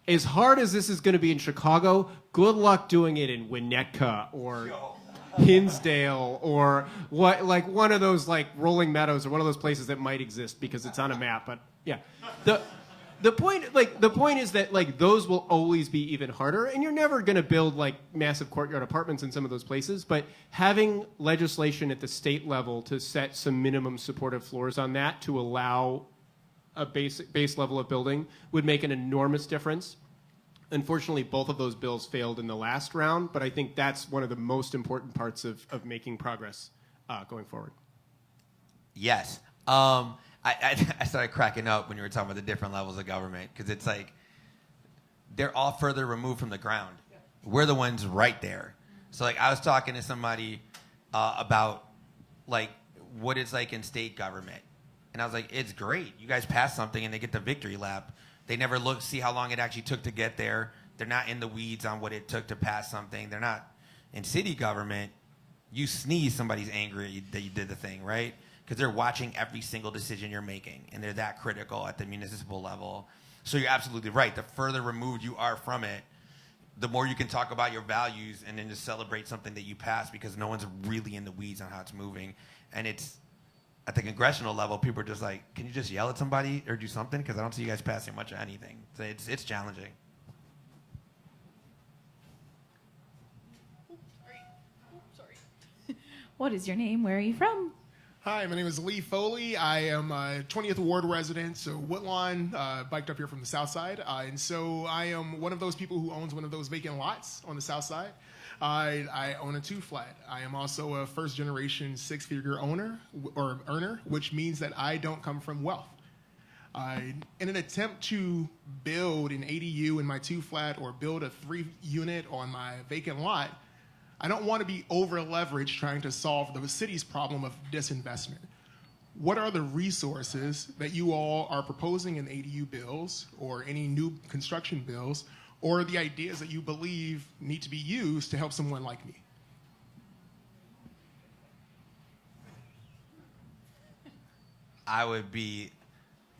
as hard as this is going to be in Chicago, good luck doing it in Winnetka or Hinsdale or one of those Rolling Meadows or one of those places that might exist because it's on a map. But yeah, the point is that those will always be even harder, and you're never going to build massive courtyard apartments in some of those places. But having legislation at the state level to set some minimum supportive floors on that to allow a base level of building would make an enormous difference. Unfortunately, both of those bills failed in the last round, but I think that's one of the most important parts of making progress going forward. Yes. I started cracking up when you were talking about the different levels of government because it's like they're all further removed from the ground. We're the ones right there. So I was talking to somebody about what it's like in state government. And I was like, it's great. You guys pass something and they get the victory lap. They never see how long it actually took to get there. They're not in the weeds on what it took to pass something. They're not in city government. You sneeze, somebody's angry that you did the thing, right? Because they're watching every single decision you're making, and they're that critical at the municipal level. So you're absolutely right. The further removed you are from it, the more you can talk about your values and then just celebrate something that you passed because no one's really in the weeds on how it's moving. And it's at the congressional level, people are just like, can you just yell at somebody or do something? Because I don't see you guys passing much of anything. So it's challenging. What is your name? Where are you from? Hi, my name is Lee Foley. I am a 20th Ward resident, so Woodlawn, biked up here from the south side. And so I am one of those people who owns one of those vacant lots on the south side. I own a 2-flat. I am also a first-generation 6-figure earner, which means that I don't come from wealth. In an attempt to build an ADU in my 2-flat or build a 3-unit on my vacant lot, I don't want to be over-leveraged trying to solve the city's problem of disinvestment. What are the resources that you all are proposing in ADU bills or any new construction bills, or the ideas that you believe need to be used to help someone like me? I would be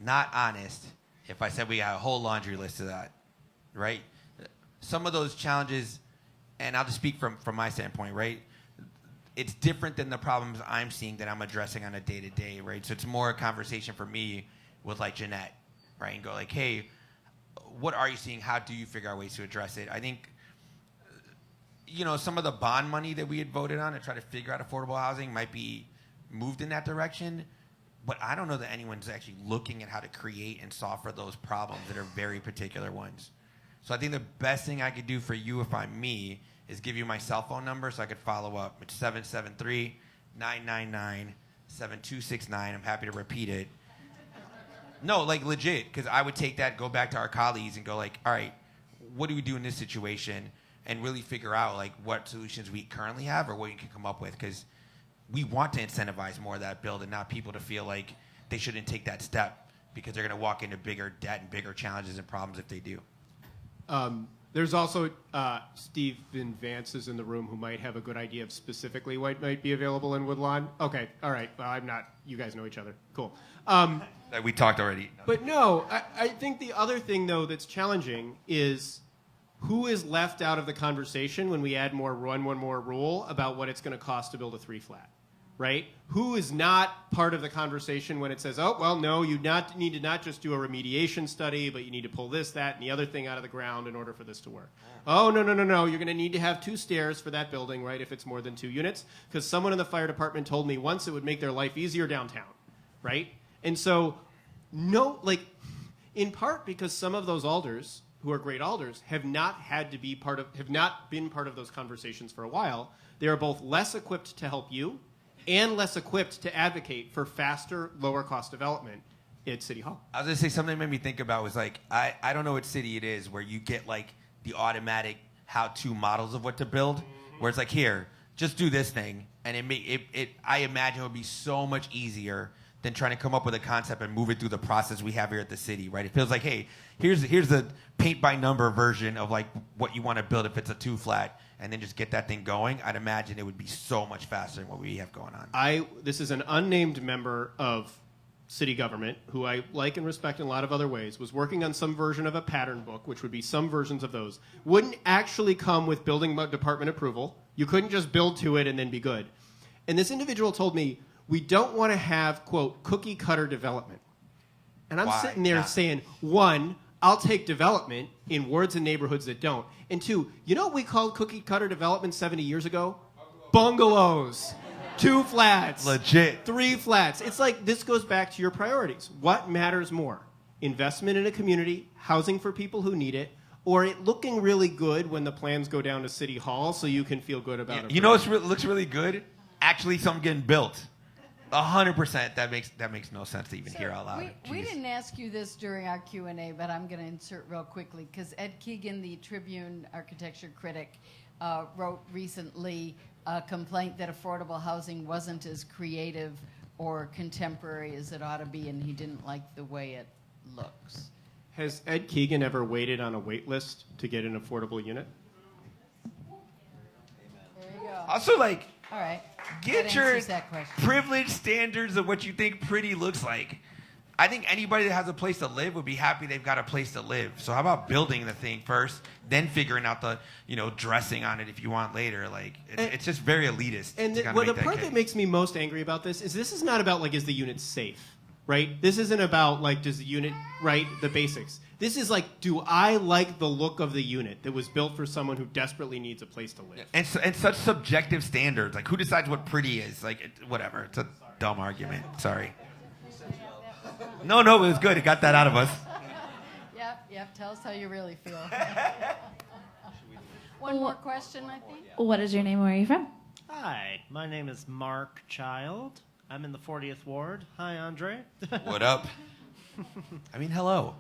not honest if I said we got a whole laundry list of that, right? Some of those challenges, and I'll just speak from my standpoint, right? It's different than the problems I'm seeing that I'm addressing on a day-to-day, right? So it's more a conversation for me with Jeanette, right? And go hey, what are you seeing? How do you figure out ways to address it? I think, some of the bond money that we had voted on to try to figure out affordable housing might be moved in that direction, but I don't know that anyone's actually looking at how to create and solve for those problems that are very particular ones. So I think the best thing I could do for you if I'm me is give you my cell phone number so I could follow up. It's 773-999-7269. I'm happy to repeat it. No, legit, because I would take that, go back to our colleagues and go all right, what do we do in this situation? And really figure out what solutions we currently have or what you can come up with. Because we want to incentivize more of that build and not people to feel like they shouldn't take that step because they're going to walk into bigger debt and bigger challenges and problems if they do. There's also Stephen Vance is in the room who might have a good idea of specifically what might be available in Woodlawn. Okay, all right. Well, I'm not. You guys know each other. Cool. We talked already. But no, I think the other thing, though, that's challenging is who is left out of the conversation when we add one more rule about what it's going to cost to build a 3-flat, right? Who is not part of the conversation when it says, oh, well, no, you need to not just do a remediation study, but you need to pull this, that, and the other thing out of the ground in order for this to work. Oh, no, you're going to need to have 2 stairs for that building, right, if it's more than 2 units, because someone in the fire department told me once it would make their life easier downtown, right? And so, no, like, in part because some of those alders who are great alders have not been part of those conversations for a while. They are both less equipped to help you and less equipped to advocate for faster, lower cost development at City Hall. I was going to say something that made me think about was like, I don't know what city it is where you get like the automatic how-to models of what to build, where it's like, here, just do this thing. And I imagine it would be so much easier than trying to come up with a concept and move it through the process we have here at the city, right? It feels like, hey, here's the paint by number version of like what you want to build if it's a 2-flat, and then just get that thing going. I'd imagine it would be so much faster than what we have going on. This is an unnamed member of city government who I like and respect in a lot of other ways, was working on some version of a pattern book, which would be some versions of those. Wouldn't actually come with building department approval. You couldn't just build to it and then be good. And this individual told me, we don't want to have, quote, cookie cutter development. And I'm sitting there saying, 1, I'll take development in wards and neighborhoods that don't. And 2, you know what we called cookie cutter development 70 years ago? Bungalows. 2 flats. Legit. 3 flats. It's like this goes back to your priorities. What matters more? Investment in a community, housing for people who need it, or it looking really good when the plans go down to City Hall so you can feel good about it? You know what looks really good? Actually, something getting built. 100%. That makes no sense to even hear out loud. We didn't ask you this during our Q&A, but I'm going to insert real quickly because Ed Keegan, the Tribune architecture critic, wrote recently a complaint that affordable housing wasn't as creative or contemporary as it ought to be, and he didn't like the way it looks. Has Ed Keegan ever waited on a wait list to get an affordable unit? There you go. Also, like, all right. get your privilege standards of what you think pretty looks like. I think anybody that has a place to live would be happy they've got a place to live. So how about building the thing first, then figuring out the, dressing on it if you want later. Like, it's just very elitist. And the part that makes me most angry about this is not about, like, is the unit safe, right? This isn't about, like, does the unit, right, the basics. This is like, do I like the look of the unit that was built for someone who desperately needs a place to live? And such subjective standards. Like, who decides what pretty is? Like, whatever. It's a dumb argument. Sorry. No, it was good. It got that out of us. Yep. Tell us how you really feel. One more question, I think. What is your name? Where are you from? Hi, my name is Mark Child. I'm in the 40th Ward. Hi, Andre. What up? I mean, hello.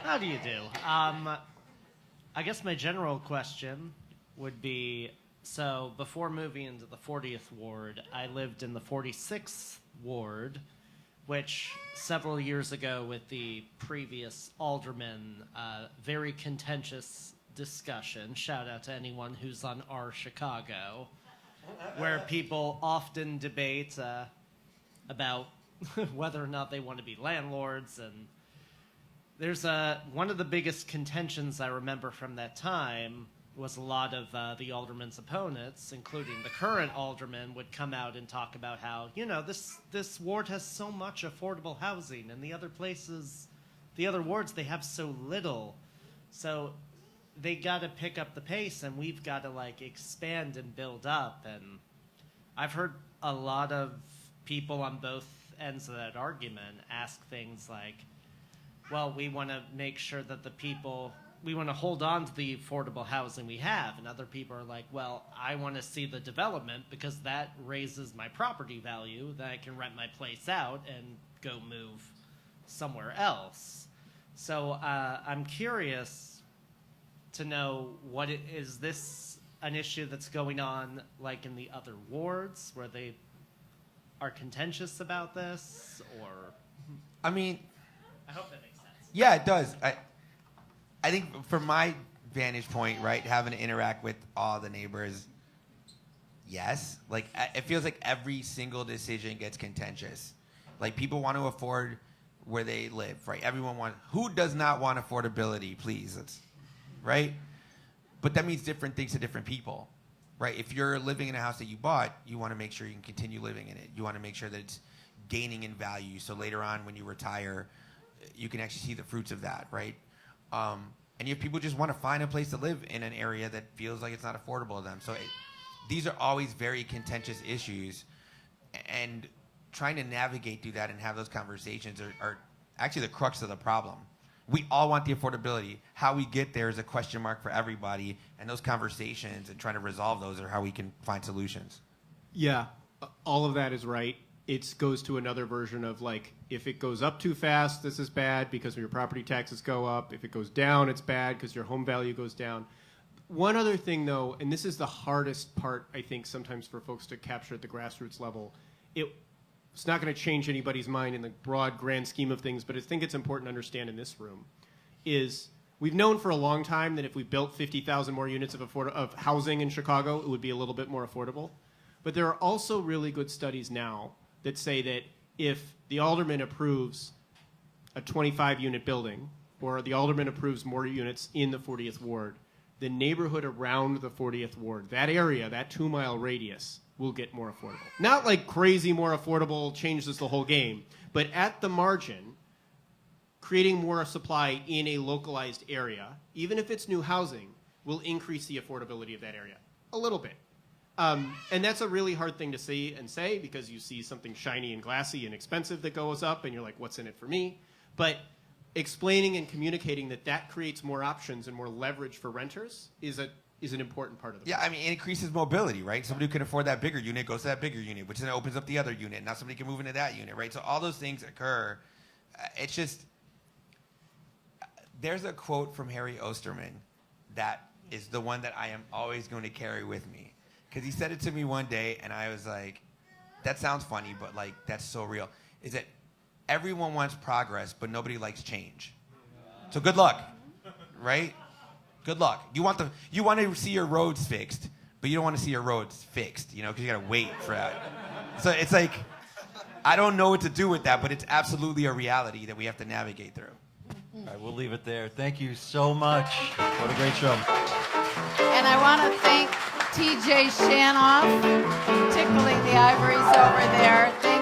How do you do? I guess my general question would be, so before moving into the 40th Ward, I lived in the 46th Ward, which several years ago with the previous alderman, very contentious discussion, shout out to anyone who's on our Chicago, where people often debate about whether or not they want to be landlords. And there's one of the biggest contentions I remember from that time was a lot of the alderman's opponents, including the current alderman, would come out and talk about how, this ward has so much affordable housing, and the other wards, they have so little. So they got to pick up the pace, and we've got to, like, expand and build up. And I've heard a lot of people on both ends of that argument ask things like, well, we want to make sure that we want to hold on to the affordable housing we have. And other people are like, well, I want to see the development because that raises my property value, then I can rent my place out and go move somewhere else. So I'm curious to know, is this an issue that's going on like in the other wards where they are contentious about this, or? I mean, I hope that makes sense. yeah, it does. I think from my vantage point, right, having to interact with all the neighbors, yes. Like, it feels like every single decision gets contentious. Like, people want to afford where they live, right? Everyone wants. Who does not want affordability, please? Right? But that means different things to different people, right? If you're living in a house that you bought, you want to make sure you can continue living in it. You want to make sure that it's gaining in value, so later on when you retire, you can actually see the fruits of that, right? And you have people just want to find a place to live in an area that feels like it's not affordable to them. So these are always very contentious issues, and trying to navigate through that and have those conversations are actually the crux of the problem. We all want the affordability. How we get there is a question mark for everybody, and those conversations and trying to resolve those are how we can find solutions. Yeah, all of that is right. It goes to another version of, like, if it goes up too fast, this is bad because your property taxes go up. If it goes down, it's bad because your home value goes down. One other thing, though, and this is the hardest part, I think, sometimes for folks to capture at the grassroots level, it's not going to change anybody's mind in the broad, grand scheme of things, but I think it's important to understand in this room, is we've known for a long time that if we built 50,000 more units of housing in Chicago, it would be a little bit more affordable. But there are also really good studies now that say that if the alderman approves a 25-unit building, or the alderman approves more units in the 40th ward, the neighborhood around the 40th ward, that area, that 2-mile radius, will get more affordable. Not like crazy more affordable, changes the whole game, but at the margin, creating more supply in a localized area, even if it's new housing, will increase the affordability of that area a little bit. And that's a really hard thing to see and say, because you see something shiny and glassy and expensive that goes up, and you're like, what's in it for me? But explaining and communicating that creates more options and more leverage for renters is an important part of the Yeah, I mean, it increases mobility, right? Somebody who can afford that bigger unit goes to that bigger unit, which then opens up the other unit. Now somebody can move into that unit, right? So all those things occur. It's just, there's a quote from Harry Osterman that is the one that I am always going to carry with me. Because he said it to me one day, and I was like, that sounds funny, but like, that's so real. Is that everyone wants progress, but nobody likes change. So good luck, right? Good luck. You want to see your roads fixed, but you don't want to see your roads fixed, because you got to wait for that. So it's like, I don't know what to do with that, but it's absolutely a reality that we have to navigate through. All right, we'll leave it there. Thank you so much. What a great show. And I want to thank TJ Shanoff, tickling the ivories over there.